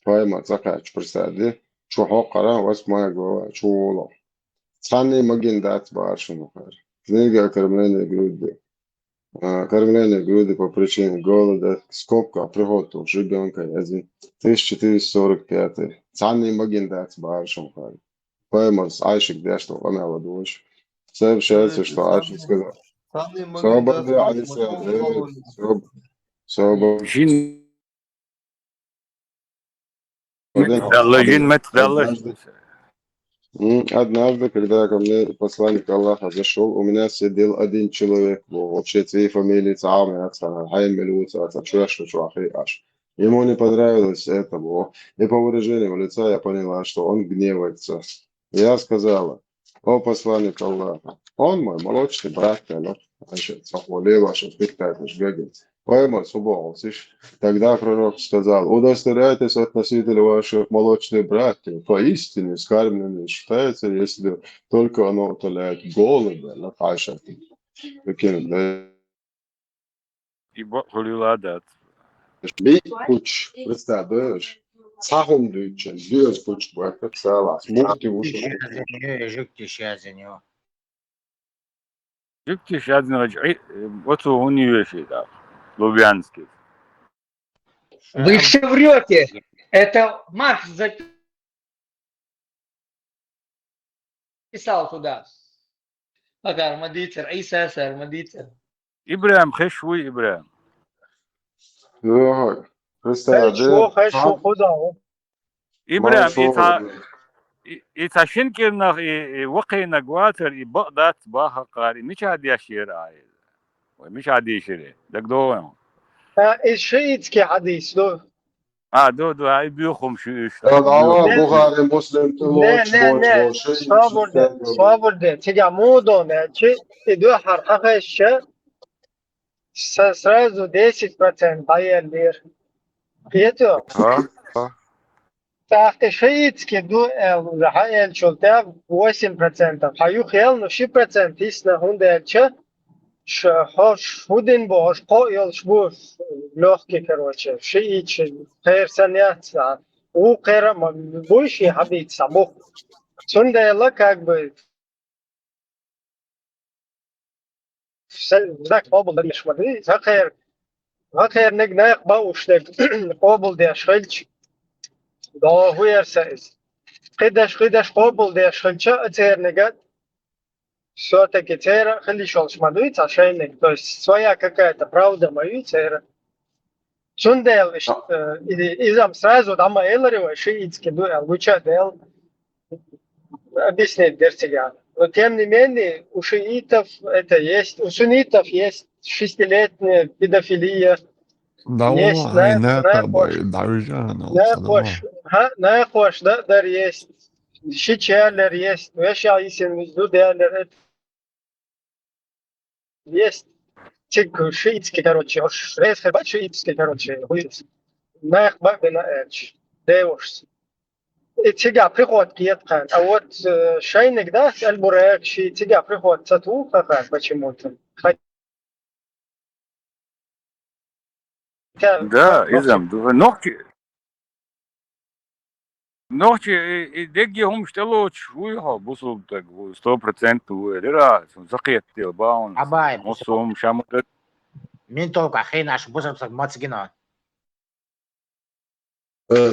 فاي ما تسقى برسادي شو حقرا واسمع جوا شو لا ثاني مجن دات بارشنو خير книга кормление груди. Кормление груди по причине голода, скобка, приготовил ребенка, 1445. Цанный маген дать бааршем хай. Поэмос Айшик дешто, ламела дочь. Сообщается, что Айшик сказал. Свободы, Алиса, свободы. جين الله جين متدلش Однажды, когда ко мне посланник Аллаха зашел, у меня сидел один человек, вообще твоей фамилии Ему не понравилось это, и по выражению лица я поняла, что он гневается. Я сказала: о посланник Аллаха, он мой молочный брат, Тогда пророк сказал: удостоверяйтесь относительно ваших молочных братьев, поистине скармленным считается, если только оно утоляет голода, يبقوا الولادات Bir kuş, представляешь, сахум дүйчен, düz kuş bu hep sağlas, muhti uşu. Жуктища за него. جبتش هذا رجعي وتو هوني وشي ده لوبيانسكي Вы все врете. Это Марк записал туда. Агар Мадицер, Иса Сар Мадицер. ابراهيم خشوي ابراهيم Yok, представляешь, ابراهيم إذا شنكر وقي نقواتر بقدات باها قاري مش عادي أشير عايز ومش عادي يشير دك دوهم الشيء كي حديث دو دو هاي بيوخم شو إيش Buhari, Muslim, ne sabırdı тягамудо не че иду хархаша сразу 10% айер Пьетро. Шиитский дуэл, хаэль чултя 8%. Хаю хел, но 6% истина хундельча. Хош худин бош, поел шбур легкий, короче. Шиит, персонят. У кера больше хабит самух. Сундела как бы. Так побыл лишь воды. Захер غير نق باوش قابل ده شلش ده هو يرسائس قدش قابل ده شلش أتير نقد سوتا كتير خلي شلش ما دويت عشان نق то есть своя какая-то правда мою тера Чундел, изам сразу дама эларева шиитский дуэл, луча дел объяснить дерсиган. Но тем не менее у шиитов это есть, у суннитов есть шестилетняя педофилия, Да есть والله هناك دعوجان наякош, наякош, да, дар есть, шичалер есть, веща есть, дудалер есть. Чик шиитский, короче, рейс хебат шиитский, короче, наях бабина эч, девушс. تيجا بريخوت كيت كان أوت شينك ده المراك شيء تيجا بريخوت تطو فكان بتشموتن Да, изам. Ночи деги هم اشتغلوا شويها بوصل 100% ولرا زقيت باون عباي نصهم شامل مين توقع خينا عشان بوصل ما تسقنا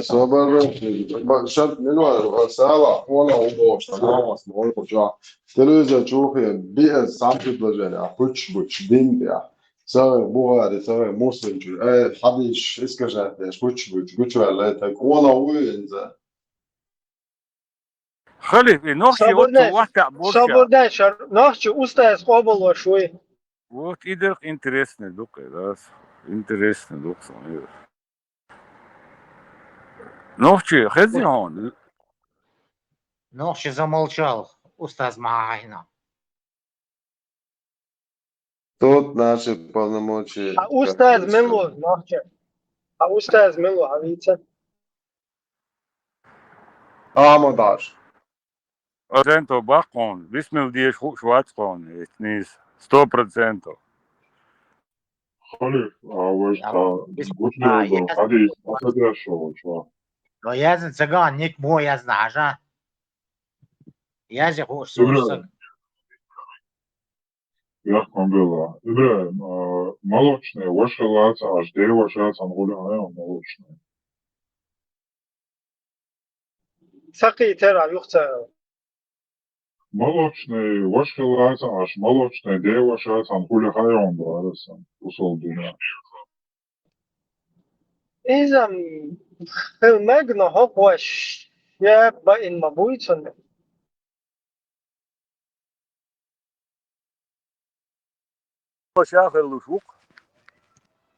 صبر شرط منو سالا ولا هو سلام ما هو جا تلوزة تشوفي بيئة سامبل بلجنا بوتش دين يا سواء بوغاري سواء موسنج حديش اسكجات ايش بوتش ولا تكون هو انزا خلي نوخشي واحد بورشا صبر شر نوخشي أستاذ قابل وشوي вот идер интересный дук das интересный дук نوخشي خزي هون نوخشي замолчал أستاذ معاهنا Тут наши полномочия. أستاذ ملو نوخشي أستاذ ملو حبيبي مدار процентов бакон висмел диеш швацкон этнис 100%. خالد وش قلت له هذه ما تدري شو لو يازن سجان نيك مو يازن عشان يازن هو سوق يحكم بالله إبراهيم молочные وش لاتا аж دي وش لاتا نقول عليهم молочные سقي ترى يختار молочные وش لاتا аж молочные دي وش لاتا نقول عليهم بارسا وصل دنيا إذا المجنى هو يا بين مبويتون شاخ اللشوق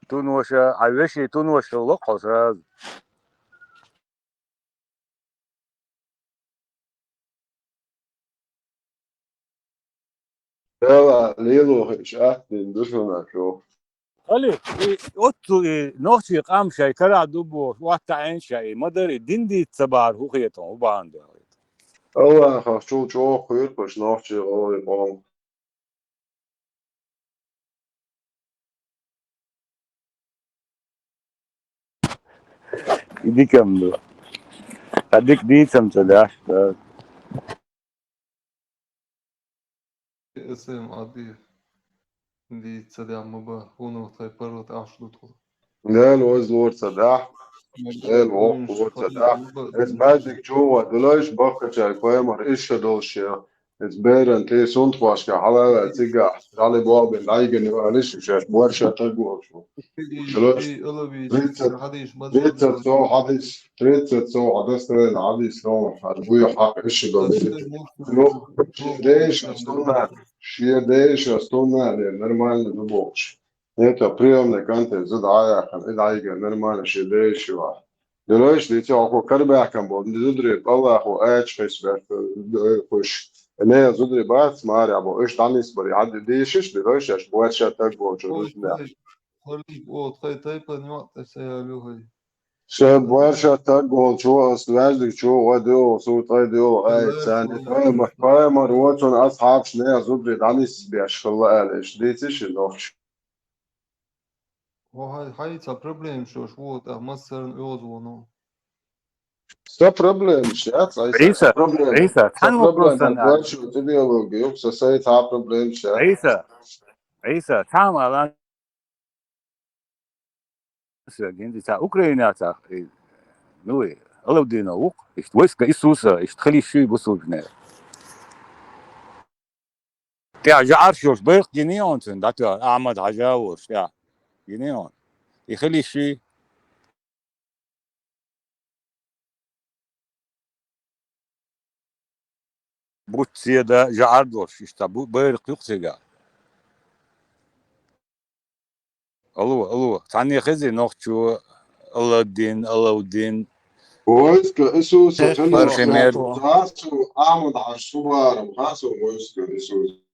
تنوشا عيشي تنوش اللقص هذا يلا ليلو ايش احسن دوشنا شو خلي اوتو نوتي قام شيء كرا دبو واتا عين شيء مدر دندي تبار هو خيتو وباند الله شو خير باش نحكي غوي بام دي كم دو هديك دي سمتلاش اسم عادي دي تصدع مبا هونو تايبرو تعش دخل لا الوز ور صداح لا الوق ور صداح اس بعدك جوا دلاش باقة شاي كويمر ايش دوشيا اس بيرن تي سونت واشكا حلالة تيجا علي بواب لايجن وانش شاش بورشا تقوى شو دلاش ريتسا تو حديث ريتسا تو حدث حديث روح ابوي حق ايش دو ديش استونا شي ديش استونا نورمالno duboš Neka prijemne kante zadajakan idaiga normalno šedējušā. Delois līdz jau ko karbēkam būtu zudrība Allahu ēčkais kurš ne zudrība āts mārā būtu iš tanis bari haddi dīšiš, delois jāš būtu šā tak būtu rūznē. خليك او تخي تايبا نوقت سيالو هاي شا būtu šā tak būtu šo asvēždik šo vadiu sūtai diu ēcēni. Pājama rots un ashābš ne zudrība tanis bieši khalēliš. Dīciši nohš. وهاي حيتا بروبليم شو شوت مثلا يوزونو Sta problēmas, jā, Rīsa, Rīsa, Šo ideologu, jums esat tā problēmas, jā. Rīsa, تعال انت تاع اوكرانيا تاع نوي الله بدينا وق ايش ويسك اسوسا ايش تخلي شي بوسوجنا تاع جعر شوش بيق جنيون تن داتو احمد حجاوش تاع جنيون يخلي شي بوت سيدا جعر دوش ايش تابو بيق يقسيغا الو تاني خزي نوختو الله الدين ويسك اسوسا خلي برخمير خاصو احمد عاشور خاصو ويسك اسوسا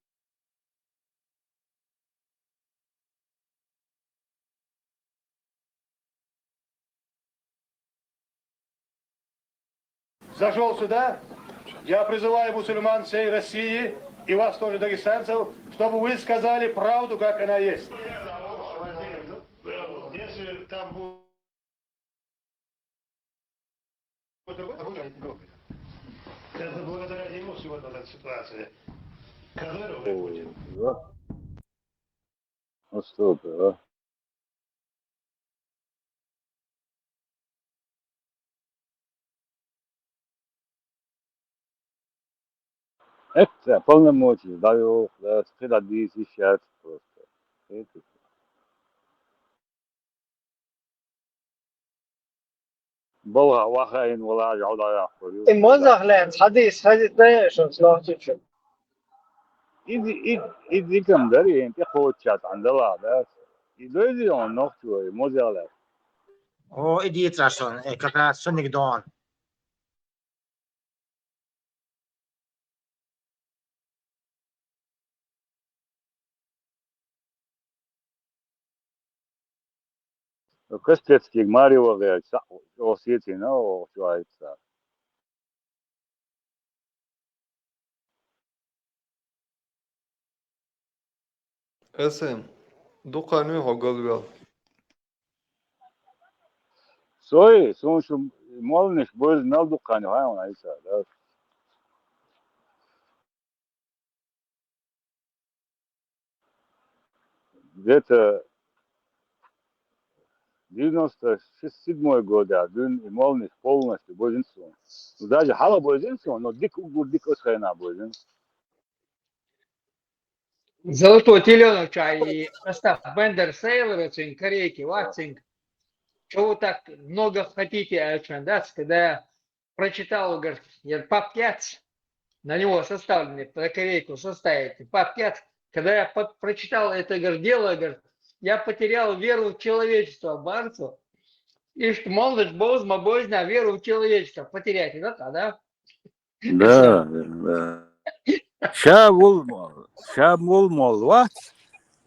Зашел сюда, я призываю мусульман всей России и вас тоже, дагестанцев, чтобы вы сказали правду, как она есть. Если там будет... Это благодаря ему сегодня эта ситуация. Кадыров и Путин. Ну что ты, а? Это полномочия даю, да, сходи сейчас просто. Это. بوها وخاين ولا يعود ياخذ الموزع لانس حديث ده شو سلاحتي شو إذا كم دري أنت خوتشات عند الله بس يدوزي on nog شوي موزع هو إديت راسون كذا سونيك دون كستيتسكي ماريو وغير صح أو سيتي نو شو هاي صار اسم دو قانون هقول سوي سون شو مالنش بوز نالدو قانون هاي ولا يصير где-то 97 года дун мالниш полностью бозинсон ну даже хала бозинсон но дик осхайна бозин Золотой теленок и Остап Бендер Сейлорецин, корейки, Ватсинг. Чего вы так много хотите, Александр, когда я прочитал, говорит, пап-5, на него составлены, про корейку составите, пап-5, когда я прочитал это, говорит, дело, говорит, я потерял веру в человечество, барцу, и что молодость бозма бозна, веру в человечество потерять, это да? Да. شاب والمال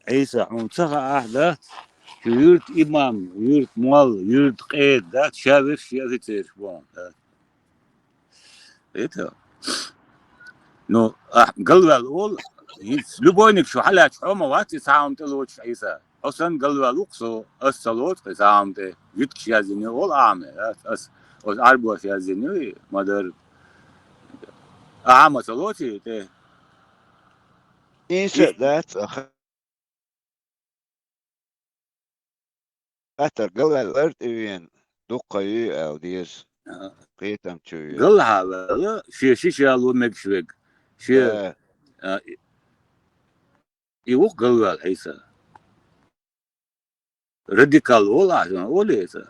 عيسى منطقة أحدى يرد إمام يرد مال يرد قيد ده شاب في تيرفون إيه نو قلوا الأول لبونك شو حلات حما واتي سامت الوش عيسى أصلا قلوا الوقصو الصلوت سامت يتكش يا زيني أول عامة أس أربعة يا زيني مدر عامة صلوتي ده Is it that خاطر قلع الأرض إيوين دقة أو ديز قيتم شوية قلها لا شي لو مكشوك شي يوق قلوا عيسى راديكال ولا عيسى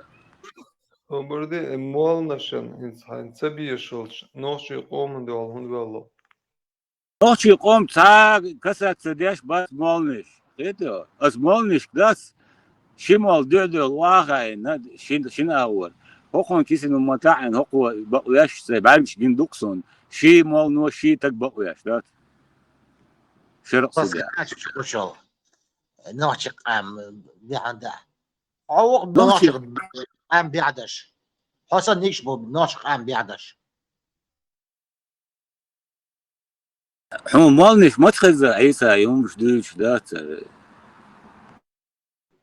وبردي مال نشان إنسان تبي شلش نوش يقوم دول هون والله نوش يقوم تاع كسر سديش بس مالنش كده أس مالنش داس شمال دول واقع شين أول هو كيسن المتاعن هو بقياش بعرفش جين دوكسون شي مال نو شي تك بقياش ده شرق سديا شو نوشق أم بيعنده عوق نوشق أم بيعدش حسن نيشبو نوشق أم بيعدش حمو مالنش ما تخزى عيسى يوم مش دوش دات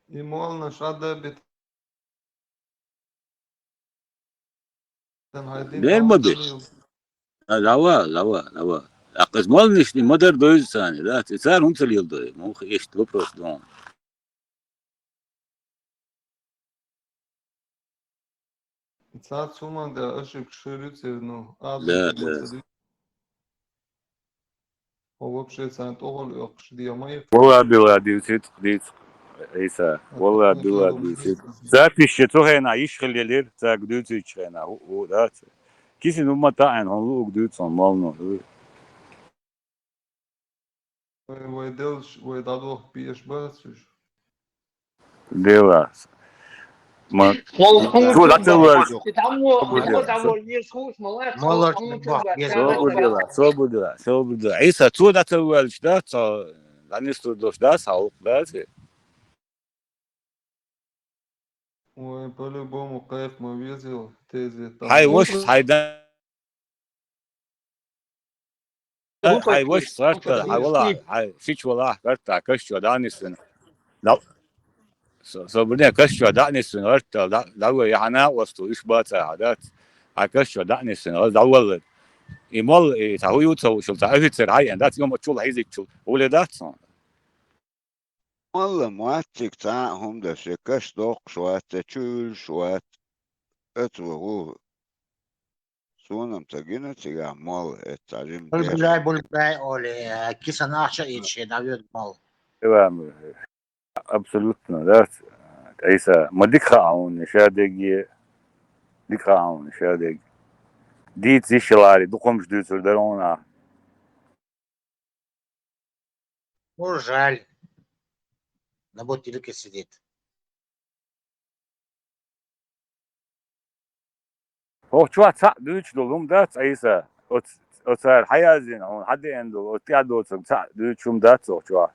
يمال نشاده بت دير بدوش لا أقص مالنش ما در دوز ثاني دات صار هم تليل دوي مو إيش تبروس دون Цат суман да ошиб ширится, ну, لا адрес لا мацади. Вообще цан тогол окш диамай. والله بلا ديوتيت ديت عيسى والله بلا ديوتيت زاتش توهنا يشغل يلير تاك دوتيت شغنا هو ذات كيس نما تاعن هون دوت صن مالنا ويدلش ويدادوخ بيش باسش. ديلاس ما والله شو لا حمود تقول بتعمل نير خوش ملاك مالر حمود تنبح كان شو بدلا عيسى تو لا تقول شدات لا نستو دوش داس هاو داس وبالبوم قايف ما بيزيل تيزي هاي تحمو. وش هاي وش صارت هاي والله هاي فيش والله قرطع كشوا دانيسن لا صبرني كشوا دانيسن قرطع لا يعني وسطو إيش بات عادات هاي كشوا دانيسن قال أول إيمال تهو يوتو شو تعرف تصير هاي عندات يوم تشول هيزك شو ولدات صار والله مواتك تاعهم ده شكاش دوق شوات تشول شوات اتوهو سونم تجينا تيجا مال التعليم ديش البلاي بالبلاي أولي كيسا ناشا يتشي داويد مال. تمام absolutno ده عيسى ما ديك خاون شادق ديك خاون شادق ديت زي شلاري دقمش دوتر درونا مو жаль. نبوتي لك سيديت. هو شو تاع دوتش دولم ده عيسى أصير حيازين هون حد عنده أتيا دوتر تاع دوتشوم ده شو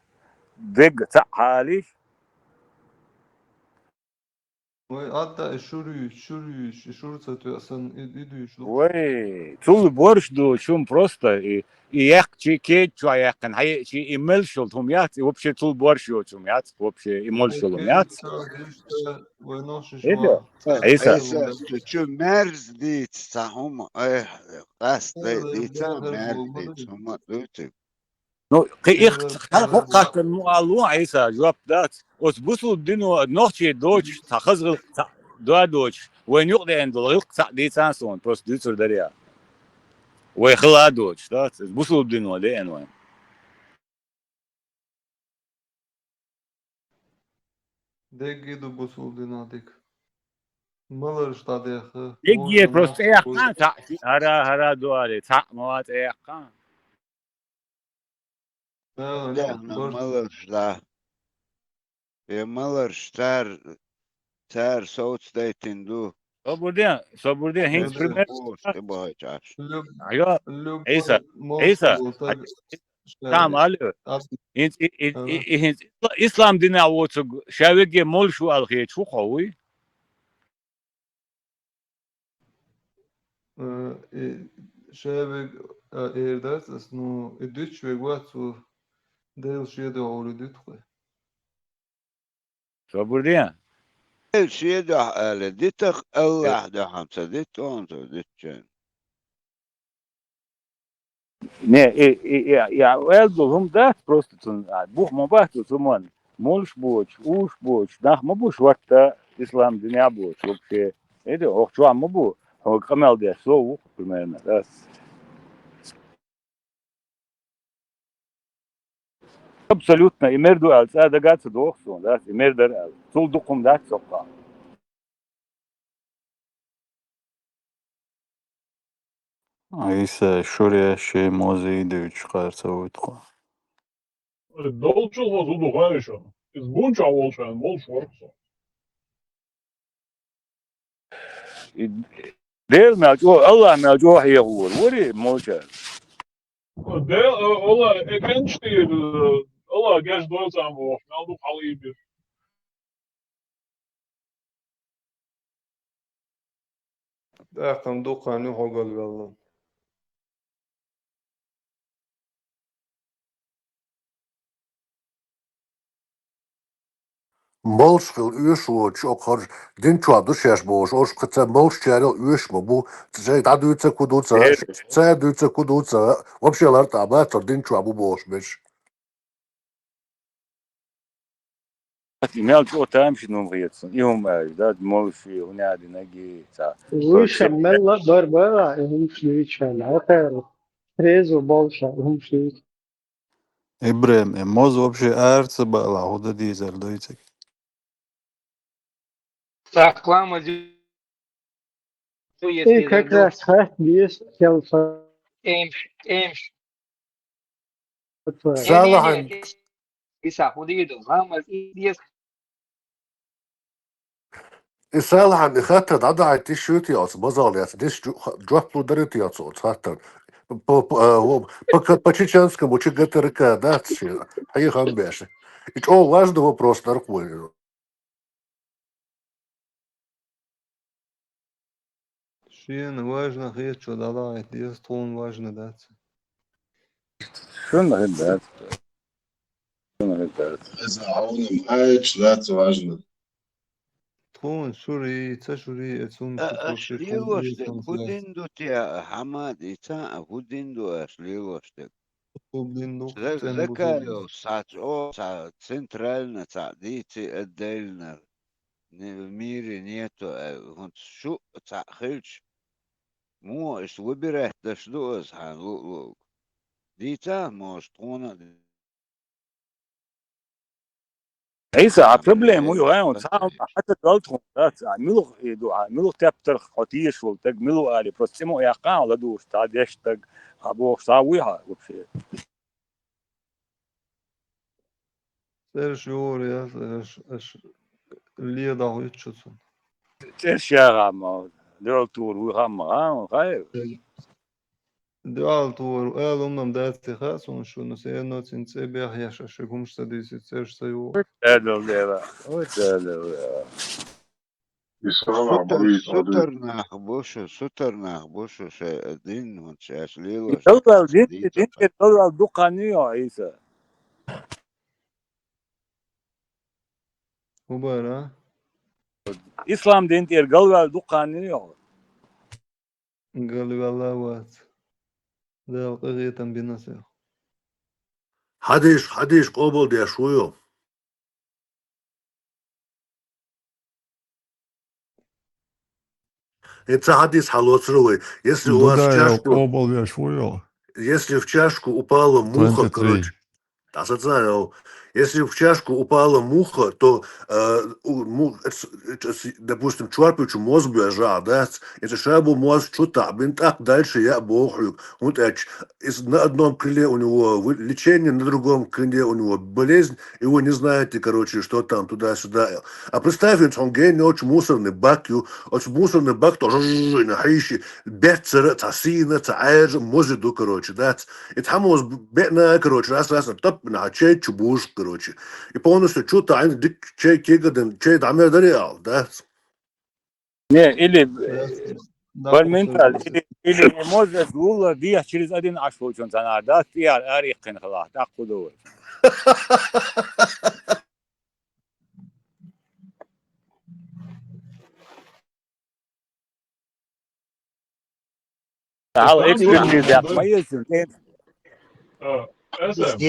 دق تاع حالي وحتى الشرطة تأسن إدوش. وي طول بورش دو شوم просто ياك شي كيت شو ياكن هاي شي إيميلشل هم يات وبشي طول بورش يوتهم يات وبشي إيميلشل يات إيه ده عيسى عيسى تشو مارز ديت تاعهم ايه قاس ديت مارز ديت هم دوتك نو قيخت خلق المعلومة عيسى جواب ذات وتبصوا دينو نوتشي دوتش تخزغ دوا دوتش وين يقضي عند الغلق تاع دي سانسون بروس دوتر دريا ويخلا دوتش ذات بصوا دينو دي انوين ديك يدو بوصول ديناتيك. مالر شتاديخ. يجي بروس ايه قان تاع هرا دوالي تاع موات ايه قان ده مالرش ده مالرش تار صوت ديتين دو صبردين هينز بريمير تبغى تعرف ايوه عيسى عيسى تام الو انت اسلام دينا ووتو شاويجي مول شو الخي شو قوي شابك إيرداس اسمه إدوش ويقواتو ديل شيدو أولدتخي. صبردين الشيء ده قال ديتك الله ده خمسة ديت وانت ديتشن не я элдо هم ده просто бух мобахту туман молш боч уш боч да мобуш варта ислам дня боч вообще это ох чуа мобу هو كمال ده سو примерно да абсолютно имерду алс да гат дохсон да имердер сул дукум да сокка عيسى شوريا شي موزي دوش قارسة ويتخو Dolčil was udugājšana. Es bunčā volšana, volš vorksa. دير موجوع الله موجوع يغور وري موجة Dēl, ola, ekenštīr, ola, gēš docām volš, meldu palībi. أخم دوقاني هوغل والله. Molš wil uursoort ook gewoon din twa dus zes boos als het molš channel uursmo bu ze dat doet ze kudu ze doet ze kudu ze вообще ларта ба то din twa bu boos mis имел что там что новое, и он да, молчи, он не наги, та. وش عمال اقدر بقى هم شليش على خير ريز وبولشا هم شليش Ибрем, моз вообще арца бала, хода дизер, дойцек. Saklama diyor ايه yetkililer كاكا diyor. سخت بيس كالفا Emş. صالح Ne. İsa o değil diyor. Ama diye صالح عن خاطر عدا عتي شوتي أو بزال يا ديش جوح بودرتي أو خاطر по чеченскому ЧГТРК, да, хай хамбеши. И о важный вопрос наркоманию. Шин важно, хет, что дала, дес тон важно, да. Что на это? Что на это? إذا عون معاك لا важно. Тон, шури, ца шури, эцун шутор, тон, أشليلوشتك иесон слез. هوديندو يا حماد إيتا هوديندو أشليلوشتك Облин дух, цен زكايو бузубин. ساعت أو ساعت центрально تعديتي أديلنا ميري نيتو هونت شو تعخيلش مو إش وبره تشدوز هان لوك ديتا موش طونا Isa, a عمل problem إيه هو يعني بس صار حتى قلتهم ملو تبتر خطيش والتق ملو علي بروسيمو يا قاع ولا دوش تعال يشتق أبو صاويها وبشيء Сэр шуор, я, аш, леда хуйчутsun. إيش يا غام دول تور وغام غام خير Dual tur, elumnam dēti khas, un šunu sieno cince bija hieša, šegums sadīsi cerš sajū. هذا ده هذا صالح مريض عديد. سترنا بوشو شيء دين هونت أشليلوش دول ديتا دين دول دقانية عيسى Ubara, إسلام دين دول دقانية gali valla vat. Del qagietan binasih. حديش قبل دي شويو. Это حديث حلوцروي. Если у вас в Дуда я чашку, обал я швуё. если в чашку упала муха, 23. короче, если в чашку упала муха, то, допустим, чорпичу мозг бежал, да, это шабу мозг что-то, так дальше я бохаю. Вот на одном крыле у него лечение, на другом крыле у него болезнь, и вы не знаете, короче, что там туда-сюда. А представьте, он гений, очень мусорный бак, очень мусорный бак, тоже нахищи, бецера, тасина, таэжа, мозиду, короче, да. Это хамоз бедная, короче, раз топ на чей чубуш, короче. И полностью что-то они дик чей кигаден, чей дамер дариал, да? Не, или Да, بالمنتال اللي موزس والله بيح через один عشر شون سنة ده فيها أريق خلاص تأخذه تعال إكسبرتيز يا ما يصير Esem,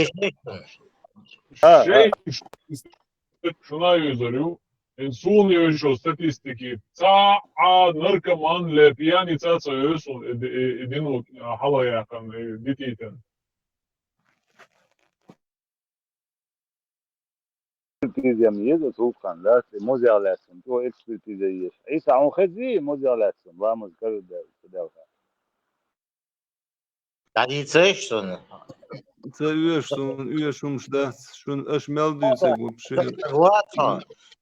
ها şuna yüzörü, en son yöşo statistiki, ta narkoman le pijanica co yösun edinu hava yakan dititen. إكسبرتيز يا ميزة سوقا لا موزع لاتهم تو إكسبرتيز يش عيسى عن خزي موزع لاتهم vamos كذا ده يعني تسيشتون Це уешум ждать, шун аж мелдюсек вообще. واضحة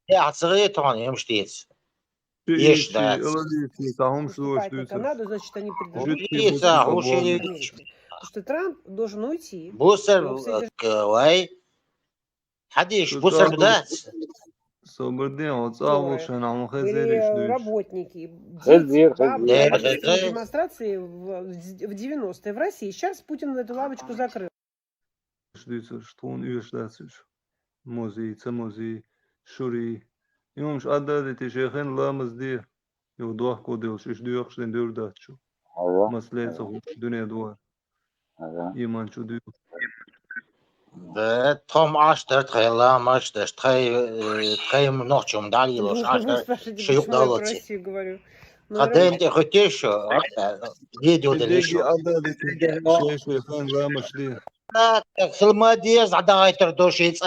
يا صغيرة يمشتيت Ищи, элалити, тахум шлош дюсек. Канаду, значит, они Жидкий бусер Америки. Потому что Трамп должен уйти. بوسر واي حديش بوسر بدات Соборден, вот завушен, а он Были хазериш дюш. работники, Хазир, дети, бабы, хазир. участвовали в демонстрации в 90-е в России. Сейчас Путин эту лавочку закрыл. Дюсек, что он уеш датсиш. Мози, цамози, шури. Имамш аддадити шейхен ламаз ди. Йо дуах кодил, шиш дуях штен дюр датчу. Маслейца хуш, дуне дуар. Иман чу дюр. Tom Ashter, Lam Ashter, Трей ночью дали Ну, лош вы Ashter, спрашиваете, шиюк почему я про далоти. Россию говорю. Ну, Каден те хотешу, видео دقي делишу. عدد شوي شوي خان لا مش دي Хилмадиез адайтер дошиц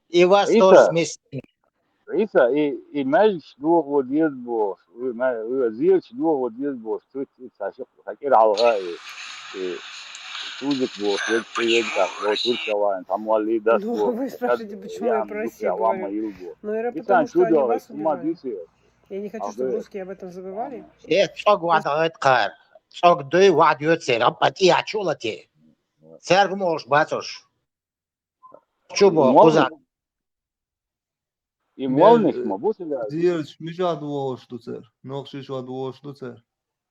и вас тоже عيسى сместе. عيسى إيه ماجش دوغ وديز بوش زيرش دوغ وديز بوش توت تساشق حكير على الغاية توزك بوش يدشي يدك لو تركيا وين تعمل داس Ну, بوش вы كاد спрашиваете, почему я про يعمل دوكيا Россию وعما говорю. يلبو Наверное, إنسان потому شو что они دوغ вас ثم убивают. ديسي Я не хочу, чтобы أخير русские об этом забывали. Цог вадает кар. Цог дой вадет сера, пати ачулати. Церг мож бацош. Чубо, кузак. يمولنش ما بوس لا زيرش مش عدوش دوتر نقشش عدوش دوتر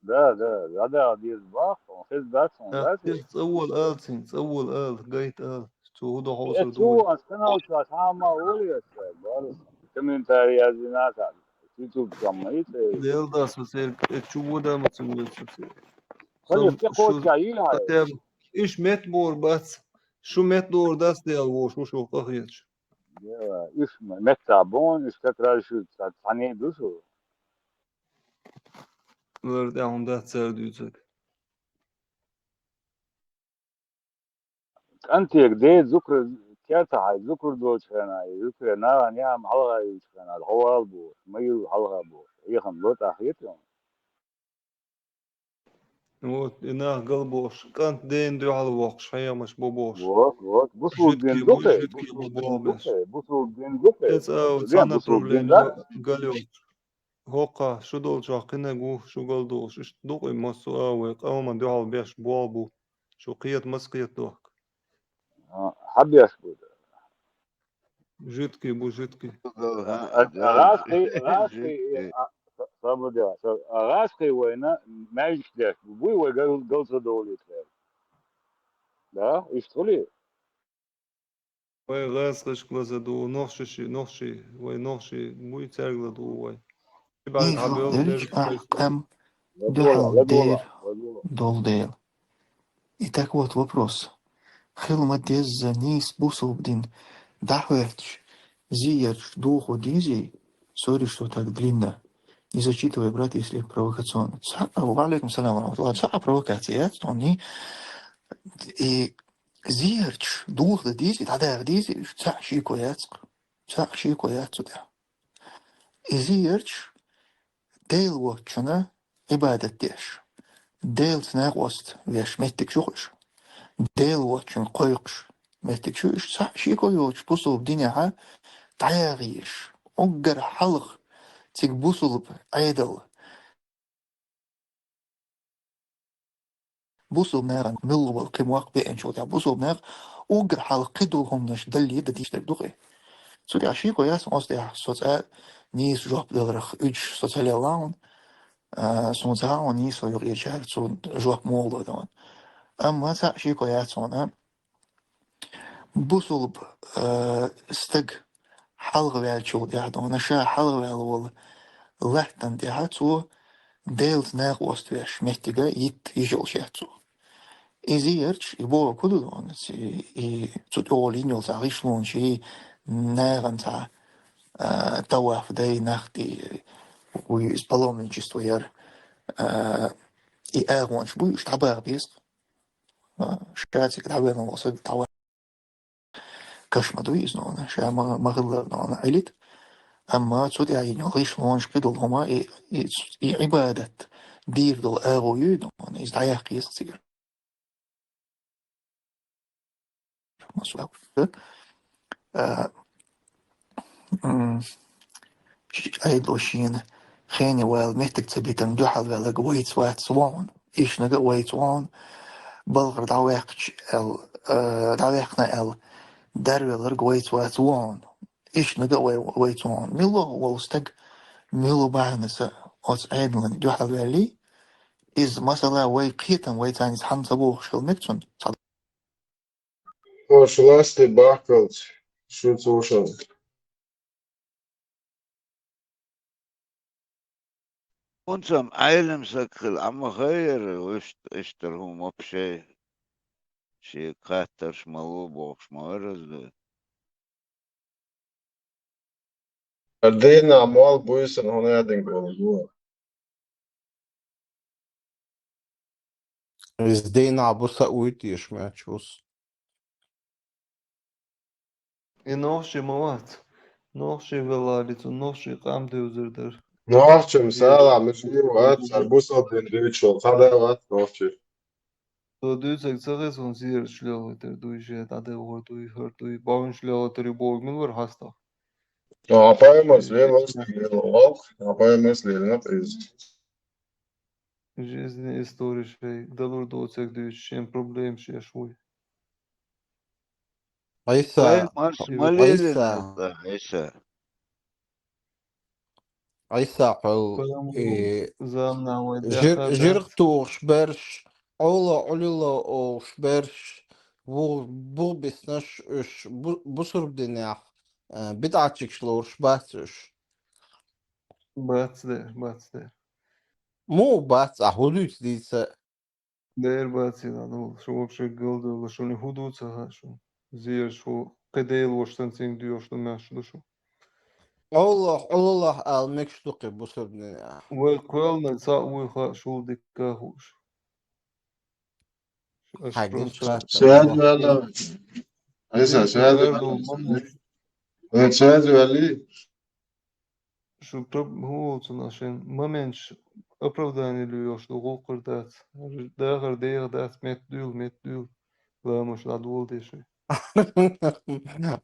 ده ديز باخ وخيز باتسون لازم تصول آلتين تصول آل قايت آل شو هدو حوصر دوي تو أصلا وشاش هما أولي بارس كمنتاري أزينات يوتيوب كميت ديل داس بسير شو ده ما تسوي بسير خلي سم في قوة شو شايل هاي تتابع إيش مت بور بس شو مت دور داس ديل وش وشو قخيتش إيش متابون إيش تكرار شو ثانية دوسو ورد عم ده تسر دوتك أنت يقدر ذكر كياتا هاي ذكر دوش هنا ذكر نار نعم حلقة يوش هنا الهواء بو ميل حلقة بو يخن لوت أخيتهم вот إنها قلبوش كانت دين دو على الوقش هيا مش بوبوش вот بوسو جدكي الدين مو دوكي جدكي بوسو الدين بوبوبش دوكي بوسو الدين دوكي إتس أو زين تسانا بوسو الدين проблеми ذات قالوا هوقا شو دول جاقنا جو شو قلدوش إش دوقي مصو آويق أو من دو على بيش بوابو شو قيت مسقيت دوك حد يشبه جدكي بو جدكي غاسقي صابو ديا غاسقي وينا ما يشتاش بوي وقال قلت دولي لا يشتغلي وي غاسقش كلازا دو نوخشي وي نوخشي بوي تارغلا دو وي بعد إيه جو حبيل ديرش تارغ أم لا دولا دحل لا دير دولا لا دولا долдейл. И так вот вопрос. Хилматез нис бусубдин дахверч зиерч духу дизи. Сори, что так длинно. Не зачитывай, брат, если провокационно. Валикум салам раматуллах. Провокация. Он не... И зиерч дух да дизи, да дизи, цах ши кояцк. Цах ши кояцу да. И зиерч дейл вотчана ибадат деш. Дейл снагост веш меттик шухаш. Дейл вотчан койкш. Меттик шуш цах ши койоч бусуб диняха тайагиш. Оггар халх تيك بوصل عيدل بوصل نار ملو كم وقت بين شو تاع بوصل نار وقر حال قدوهم نش دل يد ديش تبدوغي سو تاع شي كويس أصلا صوت نيس جوب دلرخ إيش صوت على لون صوت ها نيس ويغير شهر صوت جوب مول دون أما تاع شي كويس أنا بوصل استق حلقة بعد شو تاع دون شا حلقة بعد ولا لحتن تاع تو ديلز ناق وستويش مهتجا يجول شهتو إزيرش يبوا كله دون تود أولين يول تعيش لون شيء ناقن تاع تواف داي ناختي ويسبالون جستوير أغوانش بو يشتعبها بيس شاتي كتعبها نوصل توا كش مدويز نون شا ما غلر نون عليت أما تود يعني يعيش لونش كده هما عبادة دير دول أغو يدون إزدعيا قيس تير مسؤول أيضوشين خيني ويل مهتك تبيتن دوحل ويل قويت وات سوان إيش نقا ويت وان بلغر دعويقش دعويقنا دار ويل قويت وات وان إيش نقا ويت وان ميلو وستق ميلو بعنسة أوت عيدلن دوحل ويلي إز مثلا وي قيتن وي تاني حم تبوخ شل مكتون وش لاستي باكلت شو توشن Unserem Eilemsackel am Heier, اشترهم بشيء شي قاترش ملو بوخش مورز Ardena mal buisen hon edin golgu. Zdejna busa uitiš mečus. Noši moat. Noši velāricu, noši qamdevzirder. Nohçum sağla müşü vat sarbusa dendriço qada vat nohçu. To duizeg цагes on sier schlöter duische tade or dui hör dui bauen schlöter i borgmen var hasta. Apayamos vemos lilok, apayamos lilna priz. Жизнь история, долор доцек дуишен проблем шешуй. Aysa, مارش ماليلن Aysa, عيسى Aysa qol Zamna way dahadat. jirqtu xbersh ola olila o xbersh bu bisnash busur dinah bid'atchik shlor xbatsush. Batsde. Mu bats ahulut disa Der batsina no, что вообще голдо, что не худуца, что зир, что кедел воштан цин дюш, что мяш душу. Allah al mekshtuqi busur dinah. Way kwelna sa way kha شو دكاهوش. Hagin Просто Suat valla. Aysa suat Erdo valla. Evet suat valla. Что هو عشان ما منش оправдание ليش что غوقر دات داغر دات مت دول لا مش لدول ديشي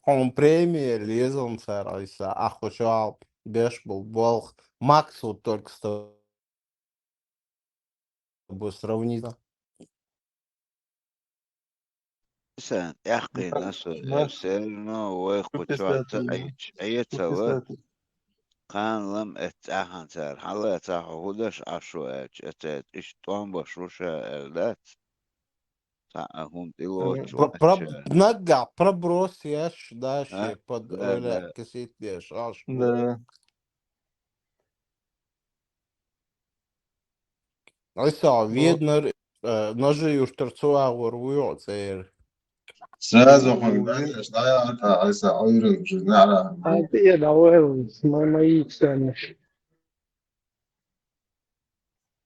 Он премия лезом царайся, ахушал беш был волх. Макс вот только с тобой сравнить. إنسان يحقي نفسه سيرنا ويخبط أي تسوى كان لم اتأهن سير حلا يتاحو هدش عشو اتت اشتوان بشوشة اردات تاهم دلوش نقع проброс яш дальше под لا оля لا кисит яш аш. Да. Айса видно ножи уж торцуа ворвуё цер. Сразу когда шла Aysa ayrın jurnala. Я довольно мои цены.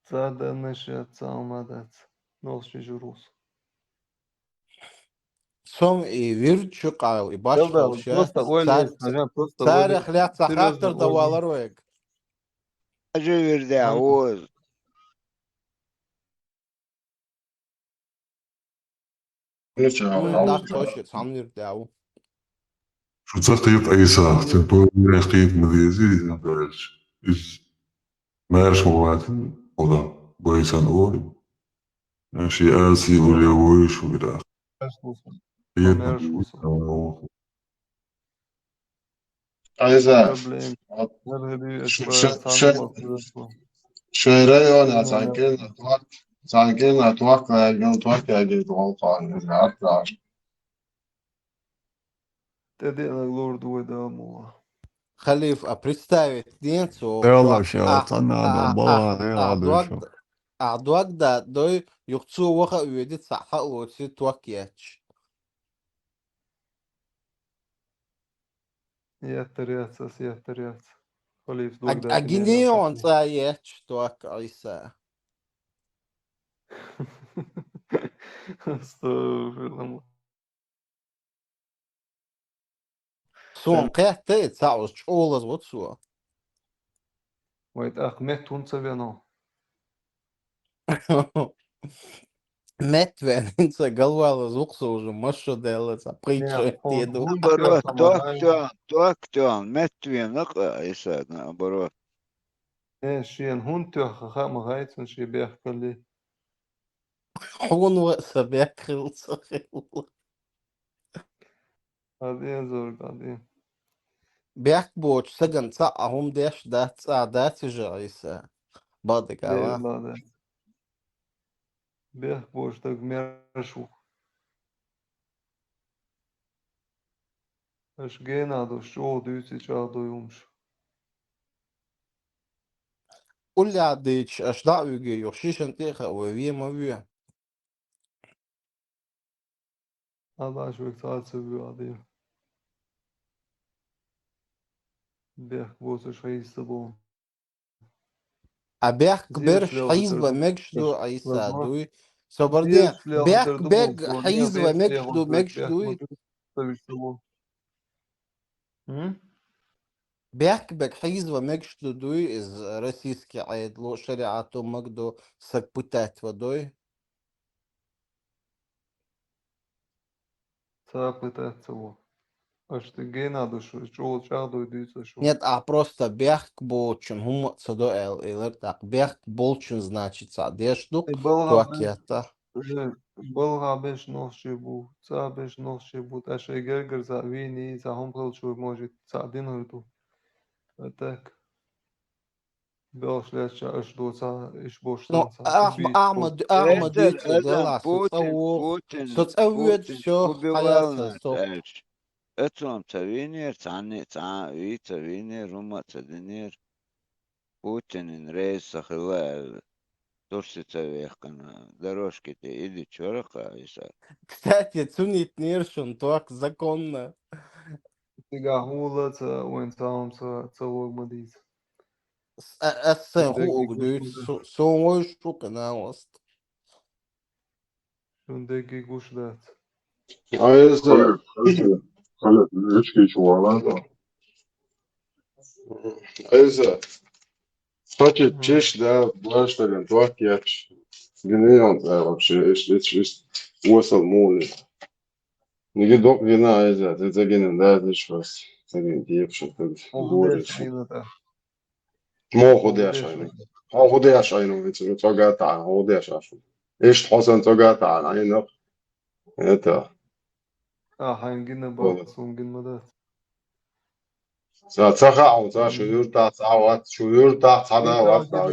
Цада наше цалмадат. Нолши журус. Сом и вирчу кайл и баш Да, холша. просто Оля, просто Царь Оля. хлят сахатор давал роек. أجي يردي عوز Да, точно, сам не рдяу. شو تقيت أي ساعة تنبو قيت مديزي نبالش إز مارش مواتن ولا بويسان أول شي آسي ولا ويش ولا قيت مديزي Aysa. Проблем. Şöyle ona sanki tuak ya gibi oltan hatta. Теди на лорду дамо. Халиф, а представить Денцу, يلا شيطان هذا بابا أعدوك دا دوي يقصو وخا ويدي صحا وسي توكياتش. يهتريات. خليف دوك دا أجيني وانسا ياتش توك عيسى. استغفر الله. Сом قيحتي تساعوز شولز واتسوا. Вайт Ахмед Тунцевяно. Мет венца galvā zuksu уже машу делается, притча деду. наоборот, то метвин нақайса, наоборот. شين هون خام غايت شي بيحكي لي. حون وقت بياكل صخيل. بعدين زور بعدين. بيحكبوش سجن صعهم ديش دات جايسة. بعد كلا. بيحكبوش تك ميرشو. اش جينا دو شو دوسي شادو يومش. قول لي عديتش اشدع يجي يوشيش انتيخا وفيه ما فيه. Allah şvek saat seviyor adı. Bek bozu şey sabun. أبيك Diğer كبرش şlev حيزبا bitirdim. مكشدو عيسى Lazım. دوي Diğer صبردين şlev بيك bitirdim بيج oldu. Niye حيزبا bek şlev مكشدو oldu? Bek مكشدوي modu tabii sabun. Hı? بيك بيج حيزبا مكشدو دوي إز رسيسكي عيد لو شريعاتو مقدو سكبوتات ودوي Sapıt sabun. Açtı gene duшу. Çoğu çağ duysa şu. Нет, а просто бег болчин, хум цадо эл так бег болчин значит одежду туакета. Balga beş noşu bu. Sa beş noşu bu. Taşe gerger za vini za humpel şu mojit sa din hırtu. Tak. Belşleşçe aş dosa iş boştan Ну, sa. Ubi çok. Ахмад Эстер, цадела соцаует все убивал хаяса нас, со. эш. Эцом цавинер, ви цавинер, рума цадинер. Путин рейс сахила, турси цавехкана. Дорожки-то иди чорака, Иса. Кстати, цунит ниршун, туак законно. Tiga hula sa uen saum sa целок мадис. Эссен Şundaki хуок дует, guşda. соой штука на ост. Şundaki guşda. Ayıza. Halep, üç geç varlar da. Ayıza. Хочет чеш, да, башня, два кяч. Генерал, да, вообще, осал моли. Ниги док вина, айза, это генерал, да, это что? Сагин, диепшн, как Огдеш говоришь. гината. ما خودش Огдеш. aynı. Ha خودش aynı. Mesela toga ta, خودش aynı. İşte Hasan toga ta, aynı. Evet. Hangine Oldu. basum gilmada. Zaten o da şu yurtta savat, şu yurtta sada var da.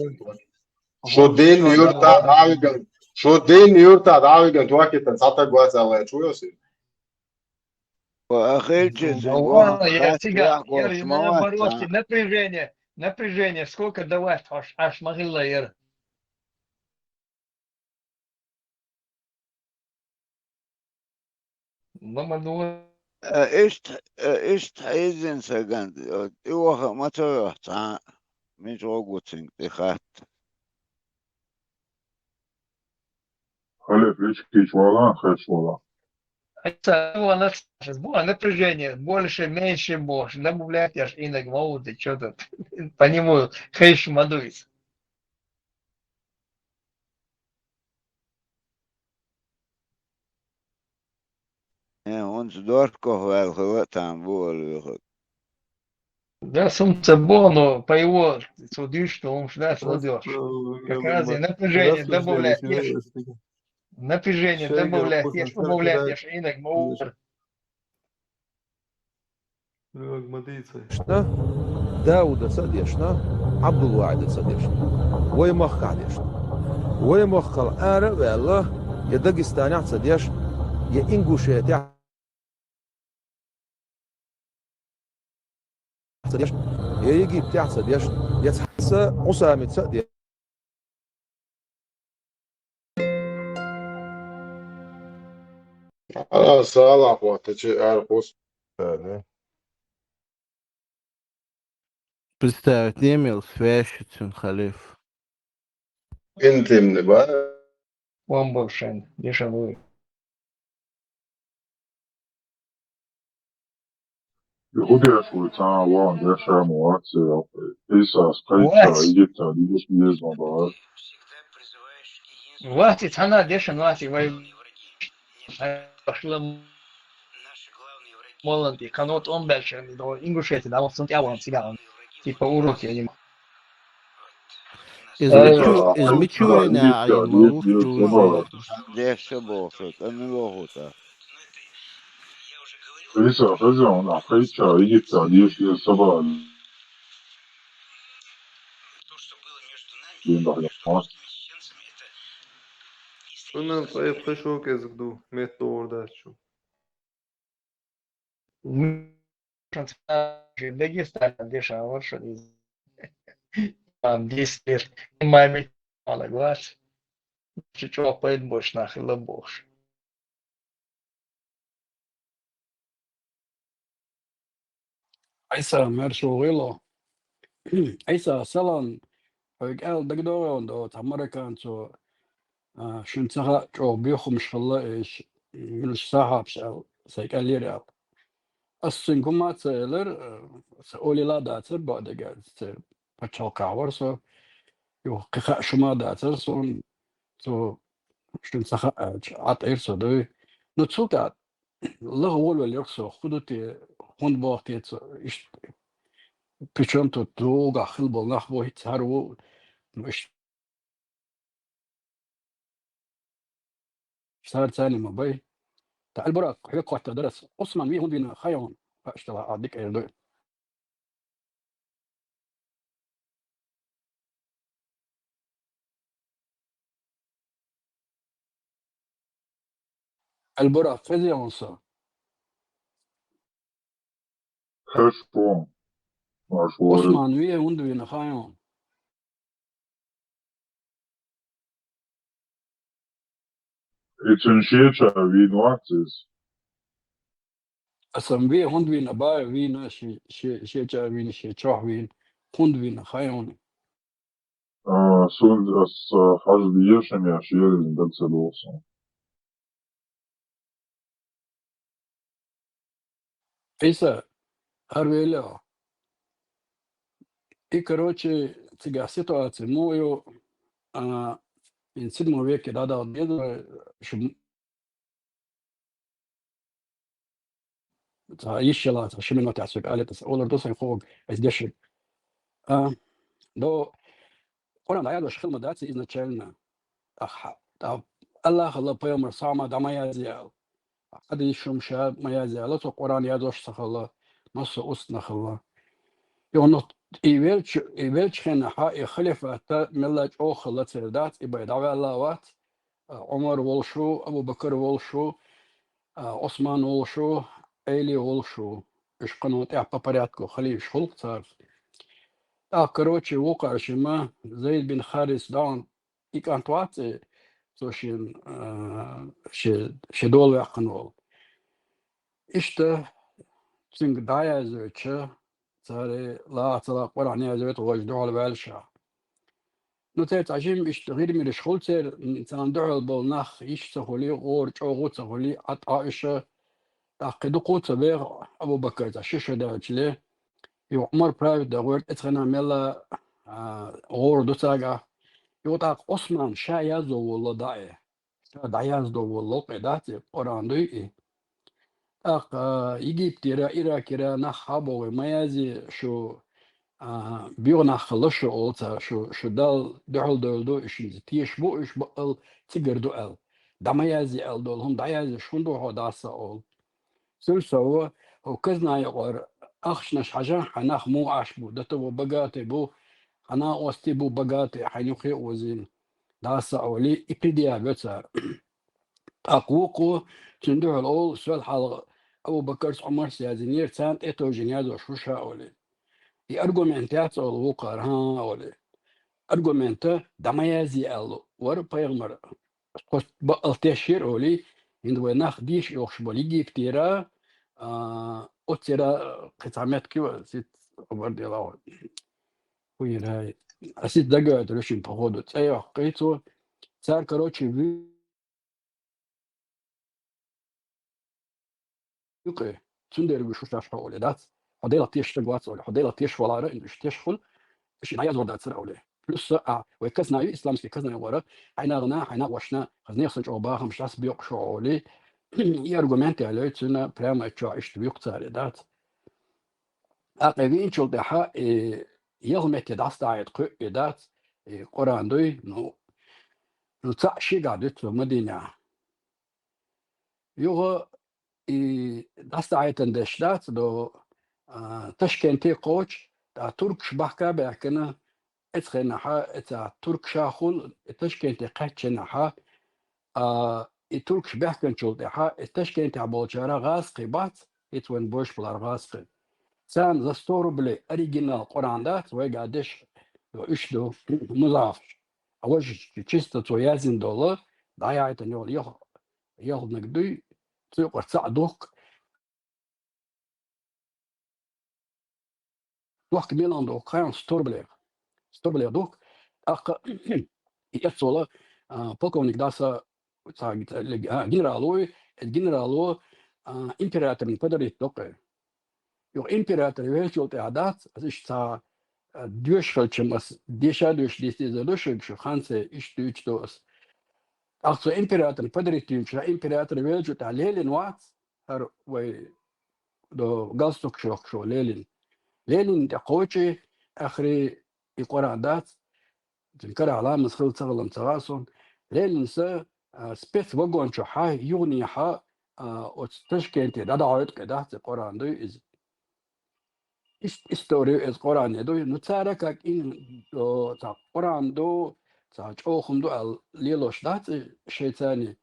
Şu din yurtta davigan, şu din yurtta davigan tuvaketten sata guasa çuyorsun. وأخيرا والله زنقوها я خات тига, يحقو я شموات наоборот, напряжение, сколько давать, аж могила, я. Мама, ну, إيش تحيزن سجند إيوه ما تروح تا مش وقوتين تخات Halep, üç geç varlar, kaç varlar. это напряжение, больше, меньше, больше, добавлять, я ж иногда могу, ты что-то по нему хейш мадуис. هونس دوركو والغلط عم بقول Да, сумца но по его суду, что он всегда сводешь. Как раз и напряжение добавлять, напряжение добавлять, убавлять, я ж иногда могу. Что? Дауда صديشنا عبد الواحد صديشنا ويمخ عديشنا ويمخ الآن والله يا داغستاني صديش يا إنجوشيتي صديش يا يجي بتاع صديش يا تحسى أسامة صديش Ara sağlık vakti erkos. Представь, не имел свящицын халиф. İntimli ba. Вамбовшен, дешевый. Yehudi yaşıyor, sana var, yaşar mı var, İsa, Kayıtça, İgipta, Didos Bilezma var. Власти, цена дешевая, власти, пошла молодый, канот он больше, до ингушети, да, вот сунтяван, цыган, типа уроки им. Из Мичурина аймал чужие. ديش بوخت أنا بوختا İsa, Kazan, Kayıtça, İgipta, Didos Bilezma var. Bunun payıp çok ezgdu. Metto orada şu. Дагестан, дешевый, что там 10 лет, маме, мало глаз, чуть-чуть поет больше, нахило больше. عيسى مرشوغيلو عيسى سلام قال دقدورون دو تمركان تو شنتها جو بيخو مش الله إيش من الساحة بشال سيكال ليراب السنكم ما تسيلر سأولي لا داتر بعد قاعد بتشال كاور سو يو قخاء شما داتر سون سو شنتها عطير سو دوي نتسوكات الله هو اللي يرسو خدوتي هون بوقتي إيش причем тут долго خلبل نحو هتسهروا مش صار ثاني ما بي تعال برا حقيقة وقت درس أصلا ويه بينا خيون فاشتغل أعديك أي دول البرا فيزياء ونصا خشبون مشهور أصلا ويه بينا خيون için şiye nuances. أصلا ويه بينا باي وينا شي جا وين شي تروح وين هند بينا خيون Sunt as hazırlayışım ya şiye dalsel olsun. إيسا هربيلا и короче сега ситуация мою in 7. веке да деда يشلا شمن تعسك قالت اولر دوس فوق ازدش до قران عياد وش خدمه داتي изначально الله خلا بيومر ساما دا ما يزيال هذه شمشا ما يزيال تو قران ياد وش خلا نص أسنا خلا يونت إيوالش خنا حق خليفة تا ملاج أو خلا تردات إبعد على اللوات عمر ولشو أبو بكر ولشو عثمان ولشو إيلي ولشو إيش قنوت إعطى برياتكو خليش خلق صار короче وقع شما زيد بن حارس دان إيك أنتوات توشين شدول يقنول إشته تنق دايا زوجة صار لا طلع قرآن زوجة وجدوا على بالشا نتيت عجيم إشت غير من الشغل سير إنسان دعوا بالنخ يشتغلي غور جو تغلي عطائشة تعقد قوت بيغ أبو بكر تشيش داجله يو عمر برايد دغور اتخنا ملا غور دوتاغا يو تاق عثمان شايزو والله داعي دايازدو والله قداتي قرآن دوي اق يجيب تيرا إيرا كيرا نخابو ميازي شو بيغنا خلشو أولتا شو دال دعول دو إشين تيش بو إش بقل تيجر دو أل دميازي أل دول هم دايازي شوندو هو داسا أول سلسو وكزنا يقور أخشنش حاجة حناخ مو عشبو دتو بقاتي بو أنا أستي بو بقاتي حنيخي وزين داسا أولي إبتديا بيتسار أقوقو تندوه الأول سؤال حال أبو بكر عمر سيازينير سانت إتو جنيازو شوشا أولي الأرجومنتات الوقار ها أولي أرجومنتا دميازي ألو ور بيغمر قص بقلتشير أولي إندو ناخ ديش يوخشبولي جيبتيرا أتيرا قطعمات كيو سيت أبردي الله وين هاي أسيت دقة تلوشين بخودو تأيوه قيتو صار كروتشي فيقي تندر بشوش حولي دات حديلا تيش تقوات أولي حديلا تيش ولا إنش تيشخل إيش نعيا زور دات سر أولي بلس وكزنا إسلامسكي كزنا يورا حنا غنا حنا وشنا خزني يخسج أوبا خمس راس بيق شو أولي يارجومنتي على تنا بريما تشا إيش بيق تاري دات أقيمين شو دحا يغمت داس دايت قو دات قرآن دوي نو تعشي قادت مدينة يوغا داس دايت اندشلات دو تشكنتي قوش دا ترك شبحكا بأكنا اتخنحا اتا ترك شاخل تشكنتي قاتشنحا الترك شبحكن شلطحا تشكنتي عبالجارا غاسقي بات اتوان بوش بلار غاسقي سان زستورو بلي أريجينال قرآن دات ويقعدش اشدو مضاف أوش تشيستا تويازين دولار دايعيتن يول ياخد نقدوي تيقر تساعدوك وقت ميلان دو كان ستوربليغ دوك أق يتصل полковник داسا الجنرالو إمبراطور подарит دوك يو إمبراطور ويشوت عادات إيش تا durchfällt деша durch diese Löschung Hanse ich durch das also Imperator подарит شو إمبراطور ويشوت على وات هر وي دو قصدك شو ليلين تقوتي آخري يقرأ عادات تنكر علامة خلط صغلم تغاصن ليلين سا سبيث وقوان شو حاي يغني حا وتشكي انت دا عيد كده تقرأ عنده إز историю из Корана, но царя как ин за Коран до за чохом до лилош дат шейтани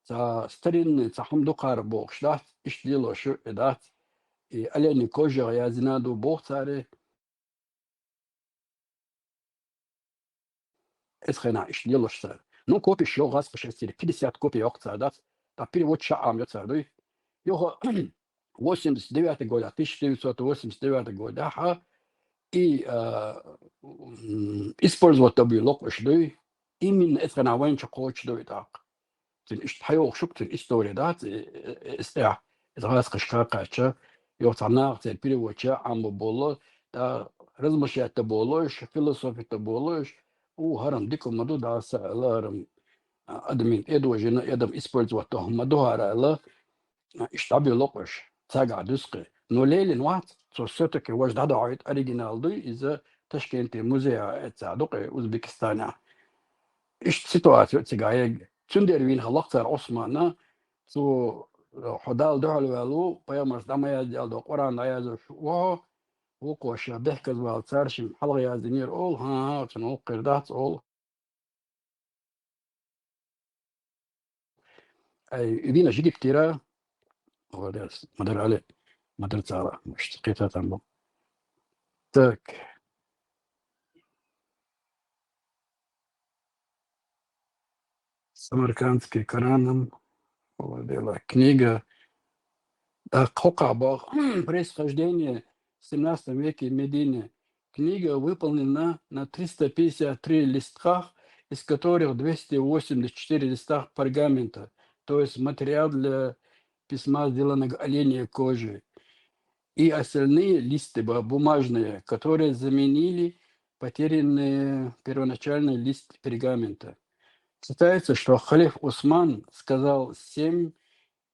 за старинный за хом до карбок шдат иш лилош дат и алени кожа я знаду бог царе эс хена иш лилош цар. Ну копи шо газ пошестили 50 копий окца дат, та перевод шаам цар дой. Его 89 год, 1989 год, да, и использовать такой локош, да, именно это на войне чакоч, да, так. Тен ишт хайох шук, тен история, да, это раз кашкакача, йотанах, тен переводча, амбо боло, да, размышлять то болош, философия то болош, харам дико маду да са, ларам админ эдожина, эдам использовать то маду хара, اشتابي لقش تاجع دسقي نوليل وات صوتك واجد هذا عيد أوريجينال دي إذا تشكيلتي موزيا تصدق أوزبكستان إيش سيتواتيو تجايج تندروين خلقت عثماننا سو حدال دهلو والو بيامرس دما يجال دو قران يازو و وقوش بحكز والتارش حلقة يا زمير أول ها تنو قردات أول أي يدينا شيء كتيرة ودرس مدر عليه مدر تارا مش قيتها تنبو تك Самаркандский Коранам, была книга Хокаба «Происхождение в 17 веке Медины». Книга выполнена на 353 листках, из которых 284 листах пергамента, то есть материал для письма, сделанного оленей кожи. И остальные листы бумажные, которые заменили потерянный первоначальный лист пергамента. Считается, что халиф Усман сказал 7,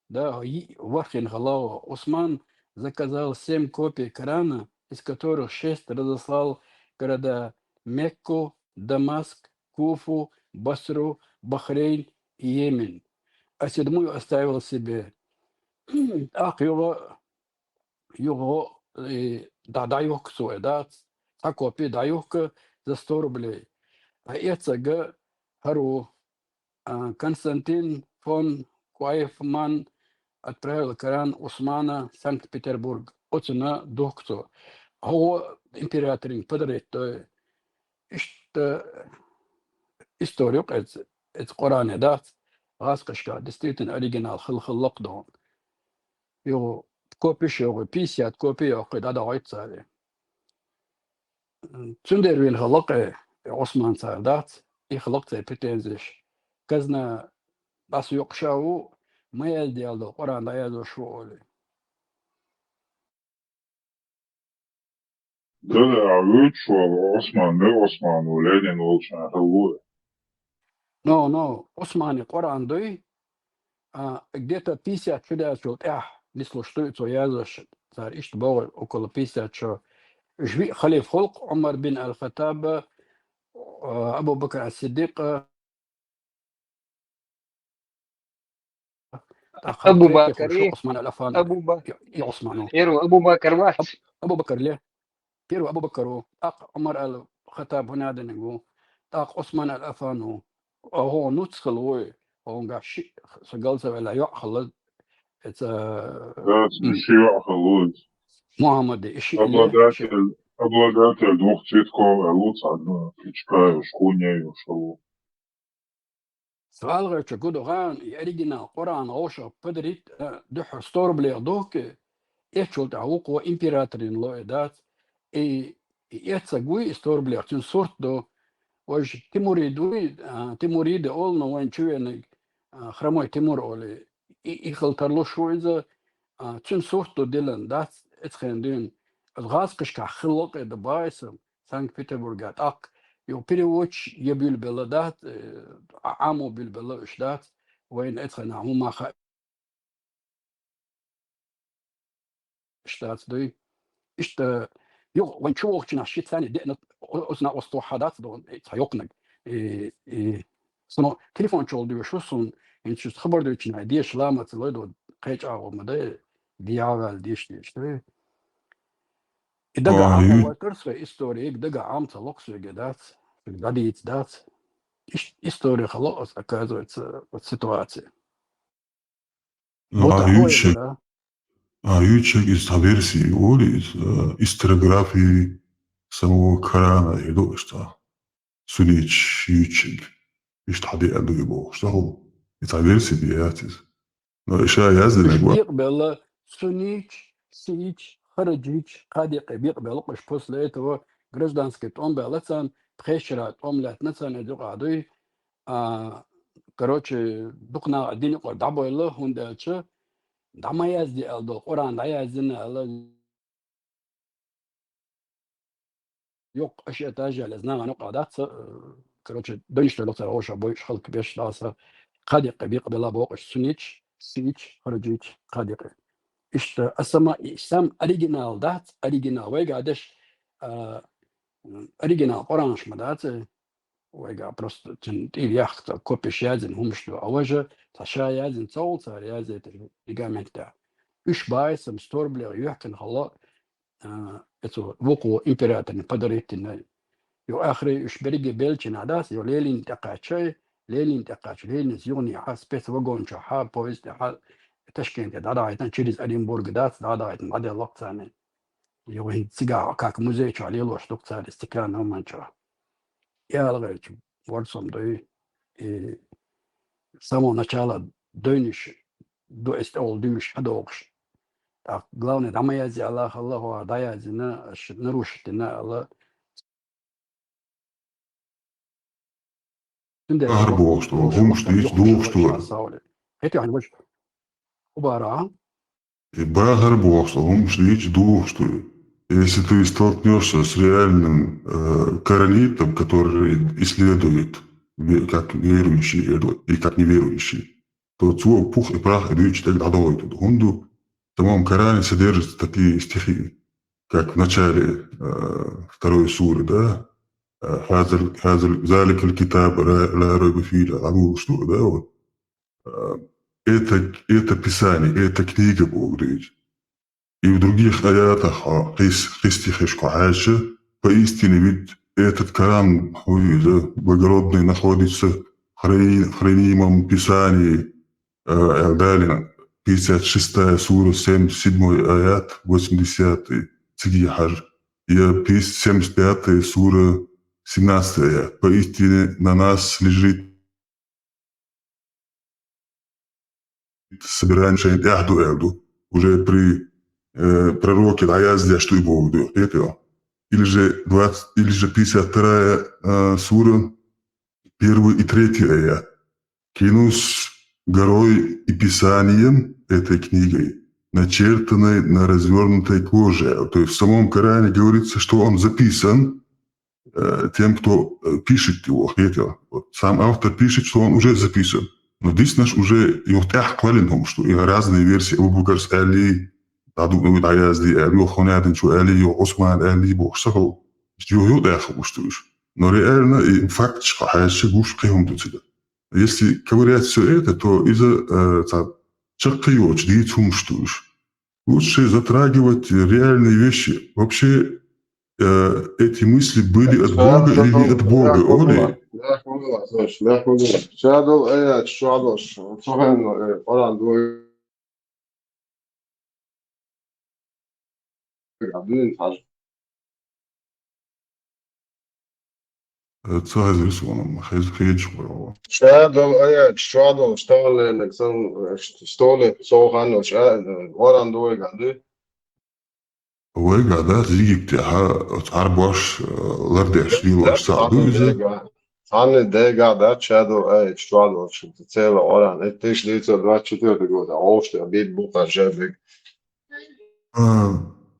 да, Вахин Халава Усман заказал 7 копий Корана, из которых 6 разослал города Мекку, Дамаск, Куфу, Басру, Бахрейн и Йемен, а 7 оставил себе. Ах, его даюк свой, да, а копии даюк за 100 рублей. А это Хару Константин фон Куайфман отправил Коран Усмана в Санкт-Петербург. Оцена доктору. Его император подарит, то историю, это Коран, да, Раскашка, действительно оригинал, хилхиллак дон. Его копии, 50 копий, когда давать царе. Цундервин хиллак, Осман царь, да, и хиллак царь претензиш. Казна бас يقشعوا ما يلدي على القرآن لا يدو شغله. ده عيوت شو عثمان ولادين والشان هو. No, Осман Коран дой, где-то 50 чудес вот не слушаются я за царь ишт был около 50 что жви халиф Хулк Умар бин аль-Хаттаб Абу Бакр ас-Сиддик أبو بكر عثمان الأفان أبو بكر عثمان أبو بكر واحد أبو بكر ليه بيرو أبو بكر عمر الخطاب هنا دنيو عثمان الأفان هو نسخ الوي هو قاعد سجلت ولا يأخذ شيء خلوص محمد إيش обладатель 2 цветков луц одна птичка шкуня шоу. سؤال غير تقولوا غان يريجنا قرآن غوشة بدريت دح ستور بلي دوك إيش تعوق وإمبراطورين لو إدات и يتسقوي استوربلير تنصورت دو وش تيموريدوي تيموريد أولنا وين شوية خرموي تيمور أولي يخلطرلو شوية تنصورت دو ديلان دات اتخندين الغاز قشكا خلق دبايسم سانت بيتربورغات أق يو بيريوتش يبيل بلدات عامو بالبلا إشدات وين اتخنا هما إشدات دوي إشتا يو وين شو وقتنا شيء ثاني دقنا أسنا أسطوحات دون تيقنق سنو تليفون شغل دو شو سن إن شو خبر دو تشنا ديش لامة تلودو قيج أو مده دياغال ديش دوي دقا عام وكرسة إستوريك دقا عام تلقسو جدات داديت دات إستوري خلاص أكادو السيتواتي بوتا هو يقول Ючек из версии Оли, из историографии самого Корана, и то, что Сунич Ючек, и что хады адуибо, что он, это версия биятис. Но еще я знаю, что بيقبل سونيتش سيتش خرجيتش قادق بيقبل قش после этого гражданский он белацан пхешрат омлет нацан эдугадуй короче дукна один قر дабойло хундача дамаязди алдо Qur'an dayazdini ala yok اشياء لازنا نقعدات короче доньше лоцар оша бойш халк беш даса قادق بيقبل بوقش سونيتش سيتش خرجيتش قادق İşte asama İslam original dat original ve gadış original orange mı dat ve ga просто il yahta kopiş yazın humşlu avaja taşa yazın çoğulsa yazı ligamenta üç bayısım storbler yuhken hala eto vuku imperatorun padarettin yo ahri üç berige belçin adas yo lelin taqaçay lelin ziyoni haspes vagonça ha povest ha تشكيلة دادايتن через Оренбург дат дадайтен аде локцаны его сига как музей чалило что царь стеклянного манча я говорю ворсом дой и с самого начала дойниш до есть ол дымш адокш так главное дамаязи Аллаху даязи на нарушить на Аллах Арбо, что он что есть дух, что это они больше Убара. И Багар Бог, что он есть дух, что если ты столкнешься с реальным коронитом, который исследует как верующий и как неверующий, то цуа пух и прах идут читать дадой. Он в самом Коране содержит такие стихи, как в начале второй суры, да? Залик аль-китаб ла райба фии, что, да, вот. Это Писание, это книга Бог говорит. И в других аятах христихешку Айша поистине ведь этот Коран благородный находится в хранимом Писании далее 56 сура, 77 аят, 80 Цигихар, и 75 сура, 17 аят. Поистине на нас лежит собирание Эхду, уже при пророке Аязде, что и Бог дает. Это или же 52 сура, 1 и 3 аят. Клянусь горой и писанием этой книгой, начертанной на развернутой коже. То есть в самом Коране говорится, что он записан тем, кто пишет его. Это вот сам автор пишет, что он уже записан. Но здесь наш уже юхтах квалинхом, что и разные версии Абу Бакр Али, Адуб Аязди, Али Хонадин, что Али, Осман Али, Бог Сахал, что юхтах уштуешь. Но реально и факт, что Хайши гуш кихом тут сюда. Если говорят все это, то из-за чакайоч, дитум штуешь. Лучше затрагивать реальные вещи. Вообще эти мысли были от Бога или не от Бога? Оли? شادو ايات شادوش صهن قران دو قاعدين حاجه تصاحب رسولنا خيز خيج شادو ايات شادو اشتغل نكسن اشتغل صوغان قران دو قاعدين هو قاعدات زيك تعربوش لردش ليلوش صعدو إذا Sanne dega da čedo, čtvalo, cela oran, teš lica 24 года, ovšte, a bit buka žebek.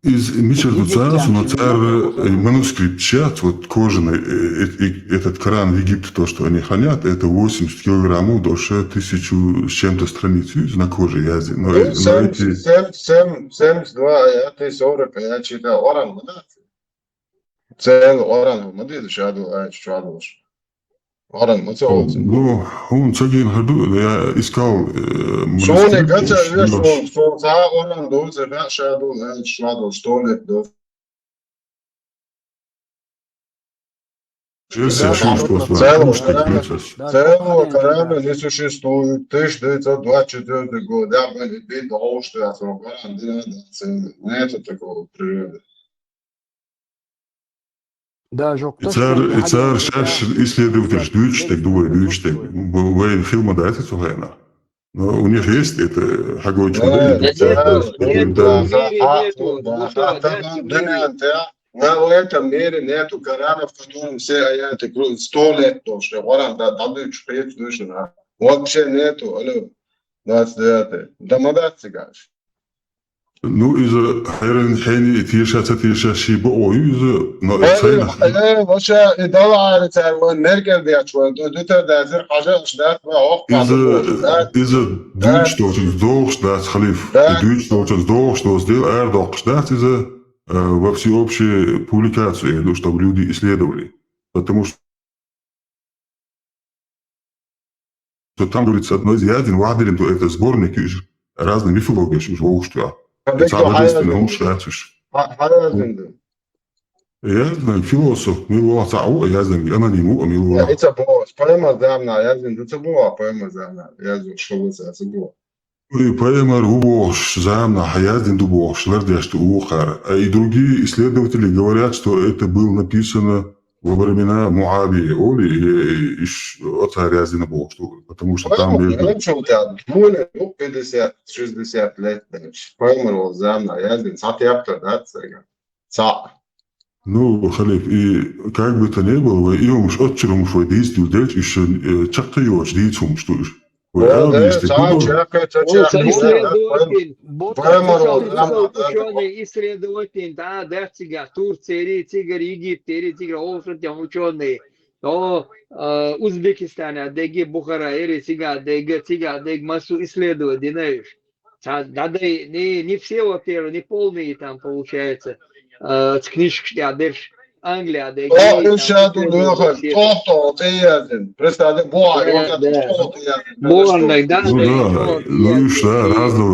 Из Мичарда Царасу на царь манускрипт чат, вот кожаный, этот Коран в Египте, то, что они хранят, это 80 килограммов до 1000 с чем-то страниц на коже язи. Но эти... 72, ja te 40, ja čita oran, madate. Celu oran, madate šādu, čtvaloš. Oran, man cilvēks. Ну, он цагин хаду, я искал... Šone, kad se vieš, što za oran doze, šādu, čtvaloš, stolek doze. Celo Korana nisu šestuju, 1924. godine, ja meni biti ovšte, ja sam Koran, neće tako prirode. Царь шаш исследователь Дюйчтек, двое Дюйчтек, вы фильма дайте Цугайна. Но у них есть это Хагойч модель. Na этом мире нету Корана, в котором все аяты 100 лет, что Коран дадут 5 души. Вообще нету, алло, 29. Да мадат цыгаш. Ну, из-за Хайрен тиша шиба ой, из-за... Эй, вообще, и дала царь, неркер дячу, дута дазер, ажа шдат, из-за Дюйч, что он сдох, шдат, халиф. Дюйч, что он сдох, что сделал, эрдох, шдат, из-за во всеобщие публикации, чтобы люди исследовали. Потому что там говорится одно из ядин, ваделин, то это сборник разных мифологий, что уж Цародейственный ум шляцуш. Я знаю, философ, милуа цау, я знаю, анониму, милуа. Это было, поэма давна, я знаю, это была поэма давна, я знаю, что это было. И поэма Рубош, Замна, Хаязин Дубош, Лардяшты, Ухар. И другие исследователи говорят, что это было написано во времена Муавии, Оли, и от Хаязина Богу, потому что там... Поэма, 50-60 лет, поэма Замна, Хаязин, Сатьяптор, да, Ца. Ну, халиф, и как бы то ни было, и он уж отчером свой действие делать, еще чак-то его ждицом, что ж. Исследователь, да, Дерцига, Турция, Цигар, Египет, Цигар, Олшатям, ученые, Узбекистане, Деги, Бухара, Цигар, Дег, массу исследователей, знаешь. Надо не все, во-первых, не полные там, получается, с книжки, а дальше. Англия, да.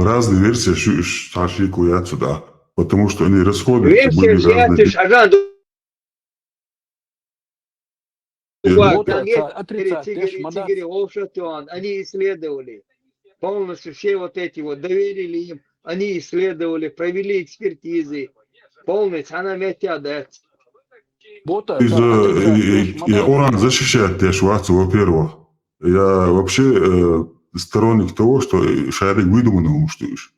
Разные версии шашикуются, да. Потому что они расходятся. Они исследовали. Полностью все вот эти вот доверили им. Они исследовали, провели экспертизы. Полностью она метят. Уран защищает Тешвацу, во-первых. Я вообще сторонник того, что шарик выдуманный умштуешь.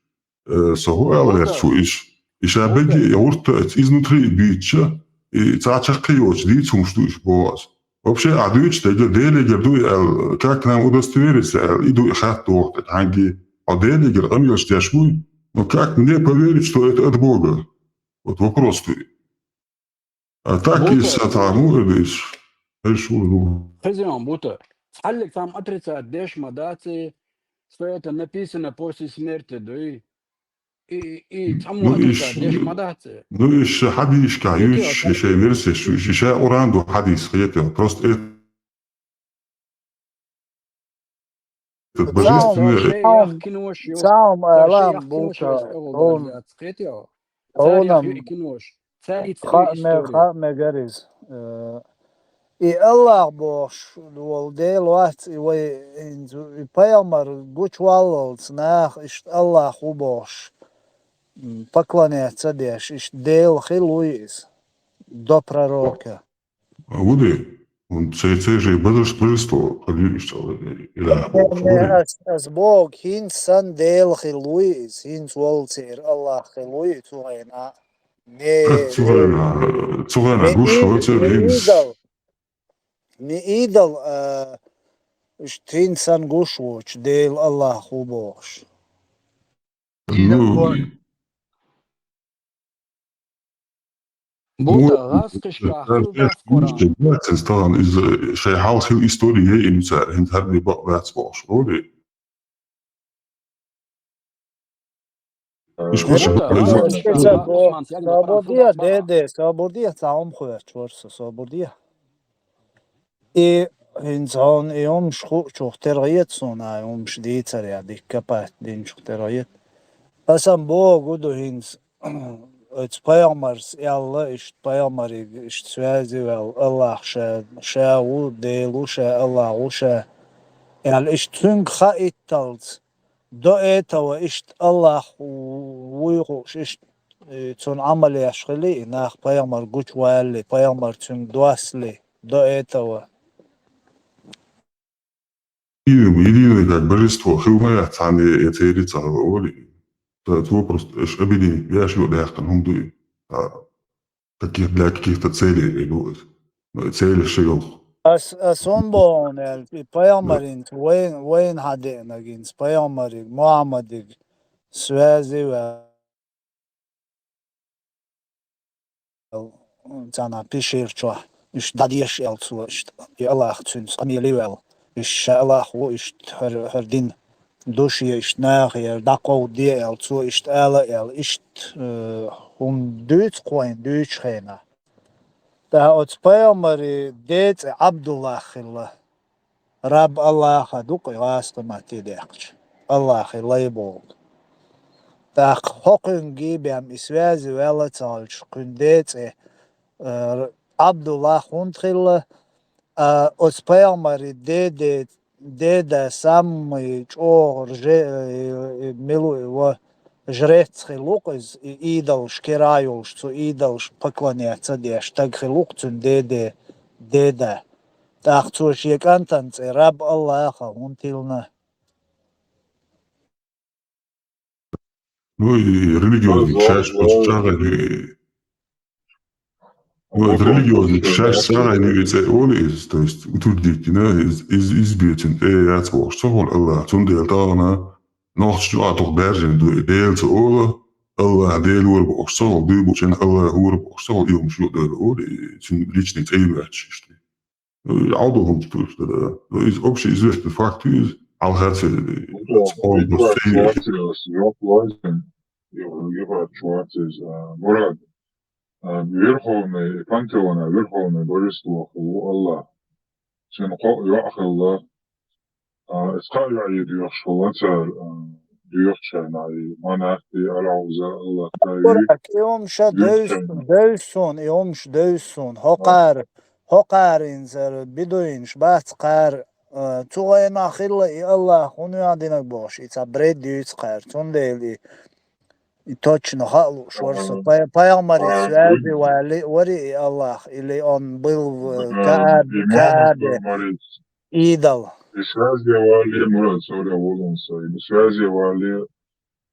И шабеги уртать изнутри бича, и цачакиоч, дить умштуешь боаз. Вообще, адуич, делегер, как нам удостовериться, иду хат охтать, ханги, делегер, амилш тяшвуй. Но как мне поверить, что это от Бога? Вот вопрос стоит. А так и сатаму лишь решил. Хозяин, будто Алик там отрицает, дешь мадации, что это написано после смерти, да и там отрицает, дешь мадации. Ну еще хадис каюч, еще версия, еще уранду хадис, это просто это божественное. Сам Алам будто он خامة جرز и Аллах бош вол дел ват и пайгамбар гучвал снах иш Аллах убош поклоняться деш иш дел хилуис до пророка. Ауды он цей же божество As Бог хин сан дел хилуис хин волцер Аллах хилуис уайна Цугана гуш хоцер хинс. ني إيدل اشتين سان قوشوش ديل الله خوبوش Ну, Bu da gaz kışka hılda skoran. Sinds dan is zij haalt heel historie in het haar die wetsbox hoor. Is goed zo. Bu da gaz kışka Osman Siyagin Koran Свободия hılda bara. деде свободия саум хуяч ворса свободия и инсан يوم شخو شختريت صنع يوم شديد سريع دي كبات دين شختريت أسم بو قدو هينز اتس بايامرس يلا اشت بايامري اشت سوازي الله شا و ديلو شا الله وشا يعني اشت تنك خائت تلت دو ايتا و اشت الله ويغوش اشت تون عمل يشغلي ناخ بايامر قوش والي بايامر تون دواسلي دو ايتا و Единый как божество, хилмая цани этери цаволи. Это вопрос, обиди, я шью дяхтан хумдуи. Для каких-то целей идут. Цели шигал. أسون بون يعني بايامرين وين هادينا جينس بايامري محمد سوازي و تانا بيشير شو إيش داديش يلتو إيش الله تونس أميلي ويل إيش الله هو إيش هردين دوشي إيش ناخي داقو دي يلتو إيش آلا يل إيش هم دوت قوين دوت خينا تا أتبايامري ديت عبد الله خلا رب الله خدوق يواست ما تديقش الله خلا يبول تاق حقن جيبهم إسوازي ولا تالش كنديت عبد الله خونتخلا أتبايامري ديدا سامي چور ملو و жрец хилук из идолш кераюш цу идолш поклоняться деш так хилук цун деда так цу шекантан ц раб Аллаха унтилна Ну и религиозный часть подчагали. Ну, это религиозный часть сагали, это оли, то есть утверждительно избиратель, я цвох, что он Аллах, цун дел тагна, нохт что toch bergen, deel te oren, Allah deel hoor op zo, dubbel en Allah hoor op zo, jong zo de oren, zijn licht niet eenwets. Ouderdom terug, dat is ook zo'n zwaar de factuur, al gaat ze, het al Мурат, верховный пантеона, верховное божество Аллах. Sen Allah, اسقاطي ديوخ شواتر ديوخ شناي مناختي أرعوزة الله تايي يوم شا دوسون يوم ش دوسون هقار إنسر بدوينش بات قار توغين أخيلا الله خونو يعدينك باش يتبريد ديوت قار تون ديلي точно халуш ворса пайгамбар связи вали Allah или он был в Каабе идол. Связи вали, Мурат, соря, волнуется, связи вали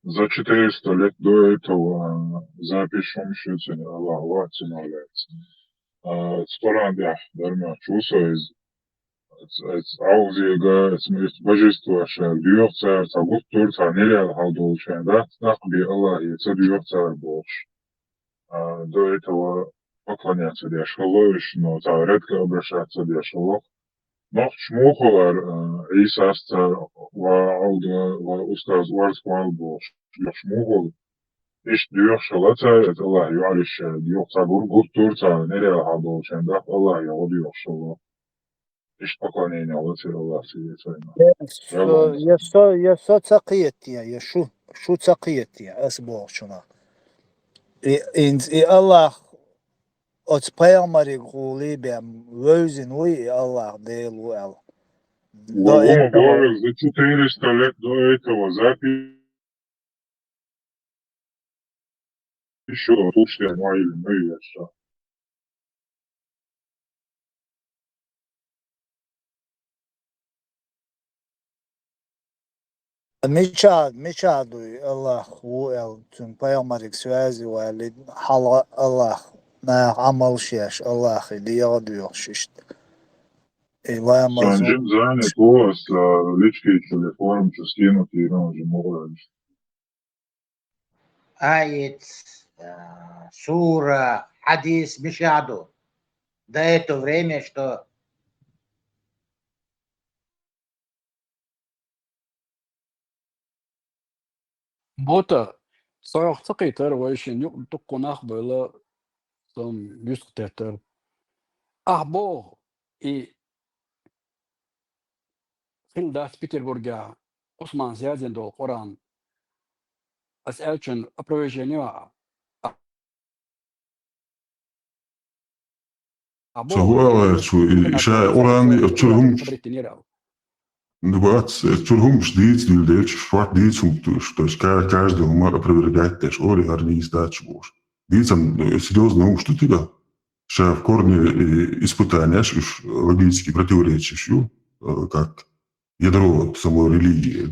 за 400 лет до этого запишем счетен Аллах ватиналяется. Спорандя, дарма, чувство из аузига, есть божество, что дьюх царь, цагут тур, царнеля, халдул, да, нахби Аллах, и царь дьюх царь больше. До этого поклоняться дешалович, но царь редко обращаться дешалов. Но шмухолар Исаста ва устаз варсквал больше. Шмухол إيش ديوخ شلته الله يعرش ديوخ تقول قطور تا نرى هذا شنده الله يعود يخشوا إيش تقولين الله ترى الله سيدنا يسو تقيتي شو تقيتي أسبوع شنا إن الله أتبايمري قولي بهم وزن وي الله ديلو ال وهم بقول زي 400 лет до этого запись еще слушайте мои вещи. مشادوي الله هو بيامرك سوازي والد حلا الله نا عمل شيش الله خدياد يخششت إلا مزون Sanjim zane povas la lički telefon ću skinuti i nođe mogu. آية سورة حديث مشاهدوا до это время, что Бота саях цакитер вайшин юк тукунах böyle som yüzteter. Ahbo и Hildas Peterburg'a Osman Ziyad'ın Kur'an as'alchen aprovecheniyor. سواء شاء أوراني أتشرهم Дебат, Чургум ждит, дильдеч, шват дицум, то есть каждый умар опровергает теж, ори гарни издачу бож. Дицам серьезно ум, что тебя, ша в корне испытания, уж логически противоречащую, как ядро самой религии,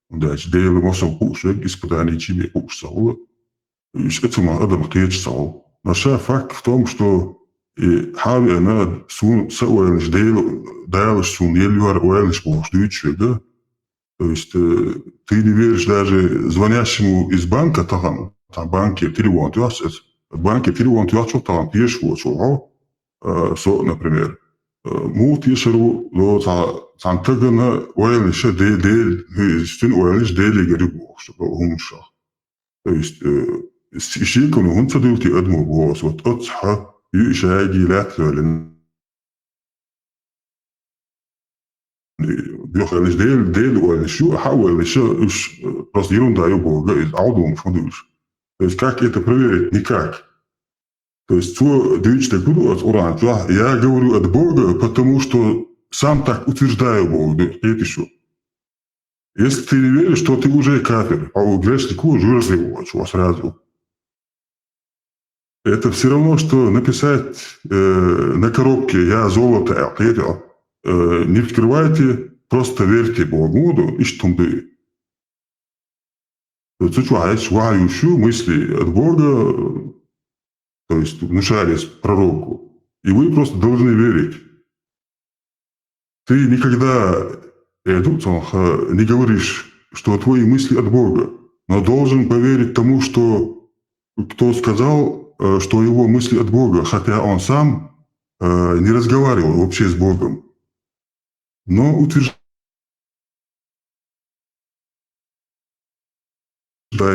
да, дейлы мосом кушек, испытания чими кушсал, и это ма адам течсал. Но ша факт в том, что حاول أنا سوى مش دايلش سون يلوار уэльш бождуючи, да? То есть ты не веришь даже звонящему из банка, там банке телефон тюасет, банке телефон тюасет, там пьешь вот что, например, мут ешеру, но там тагана уэльш стен уэльш делегери бож, умша. То есть ищикону он цадилти адму бож, вот отха يشاجي لاتلن بيخلص ديل ولا شو حاول شو просто ерунда его аудиум фондуш. То есть как это проверить? Никак. То есть что дичь так буду от уран. Я говорю от Бога, потому что сам так утверждаю Бога. Это что? Если ты не веришь, то ты уже кафир. А у грешника уже развивается сразу. Это все равно, что написать на коробке «Я золото ответил». Не вскрывайте, просто верьте Богу, и что ты. Слушай, мысли от Бога, то есть внушались пророку, и вы просто должны верить. Ты никогда не говоришь, что твои мысли от Бога, но должен поверить тому, что кто сказал, что его мысли от Бога, хотя он сам не разговаривал вообще с Богом, но утверждает,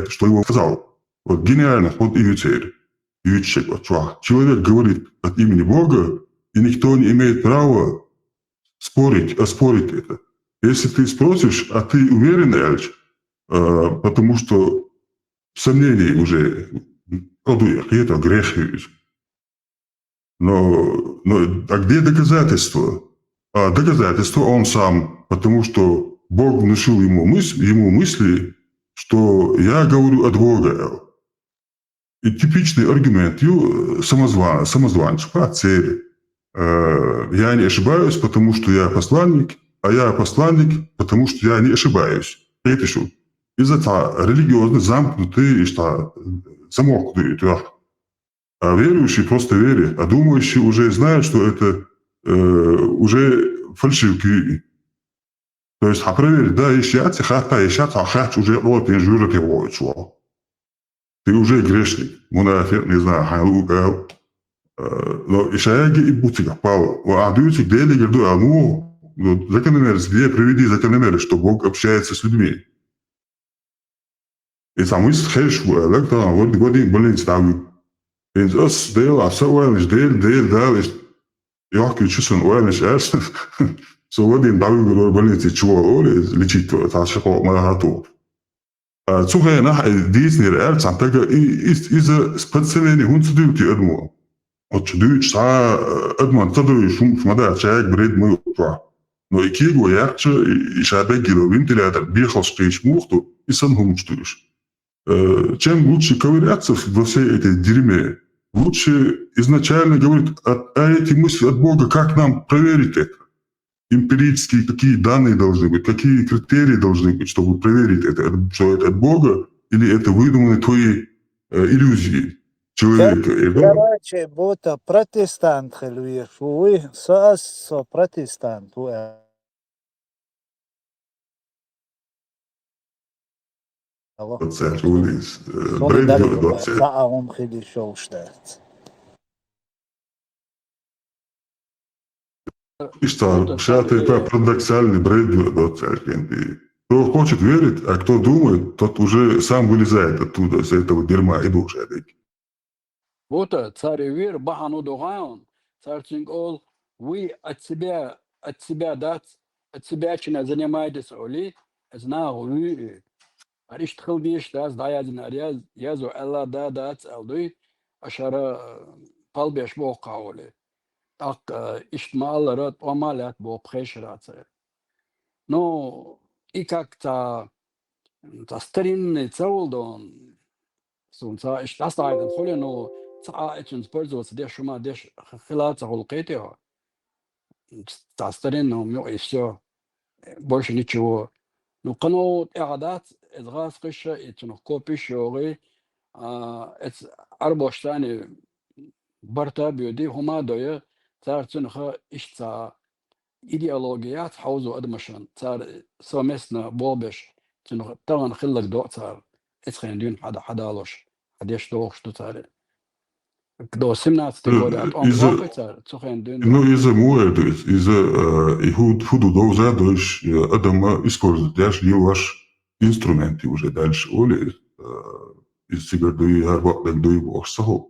что его сказал. Вот гениально, вот и цель. Человек говорит от имени Бога, и никто не имеет права оспорить это. Если ты спросишь, а ты уверен, Эльч, потому что сомнений уже это грех. Но а где доказательства? А доказательства он сам, потому что Бог внушил ему мысли, что я говорю от Бога. И типичный аргумент самозванца, по цели. Я не ошибаюсь, потому что я посланник, а я посланник, потому что я не ошибаюсь. Это что? Из-за религиозно замкнутый и что замолкнутый. А верующий просто верит, а думающий уже знает, что это уже фальшивки. То есть, проверить, да, ищать уже вот не журят его, что. Ты уже грешник, мунафир, не знаю, халугал. Но ишаяги и бутига, Павел, а даются где ли говорю, а ну, закономерность, где приведи закономерность, что Бог общается с людьми. И там есть хэш, электро, вот годин болен ставит. И das deel, а все уэлниш, дел, я включусь, уэлниш, so годин давил болен, чего, лечить, это шахо, магату. Цугай на Disney Эрц, а так из специальных хунцдюти адмо. От чудуч са адман тадуй шумада чайк бред мы тва. Но и киго ярче и шабегило вентилятор бехал штейч мухту и сам хумчтуш. Чем лучше ковыряться во всей этой дерьме, лучше изначально говорить, а эти мысли от Бога, как нам проверить это? эмпирические какие данные должны быть, какие критерии должны быть, чтобы проверить это, что это от Бога или это выдуманные твои иллюзии человека. Короче, будто протестант хелуеш, вы со протестант. Заавом хели шоу штат. И что, сейчас это парадоксальный бред 20. Кто хочет верить, а кто думает, тот уже сам вылезает оттуда, с этого дерьма и душа. Вот царь Вир, Бахану Дугаон, царь Цингол, вы от себя дать, от себя чем занимаетесь, Оли, знаю, вы, аришт хилбиш, да, сдаядин ариаз, язу Алла да дать, алды, ашара палбеш бока, Оли. Так, иштмал рад, омалят бо пхешрацер. Ну, и как-то старинный цаулдон, сунца, и что стайден, холи, ну, цаачен пользоваться, деш ума, деш хилаца холкетио. Старинный, ну, и все, больше ничего. Ну, канал эрадат, эдгас кыша, и тянух копи шоги, арбоштани барта бюди, хума доя, цар тянуха ишца идеологият حوزو أدمشان صار سومسنا بوبش تنو طبعا خلك دو صار إسخين دين حدا لوش حديش دوخش دو صار دو سمنات تقولات واقع صار تسخين دين Ну, из-за муэр, то есть из-за худу доза, то есть Адам использует ваш инструменты уже дальше, оли из сигарду и арбак до его сахо.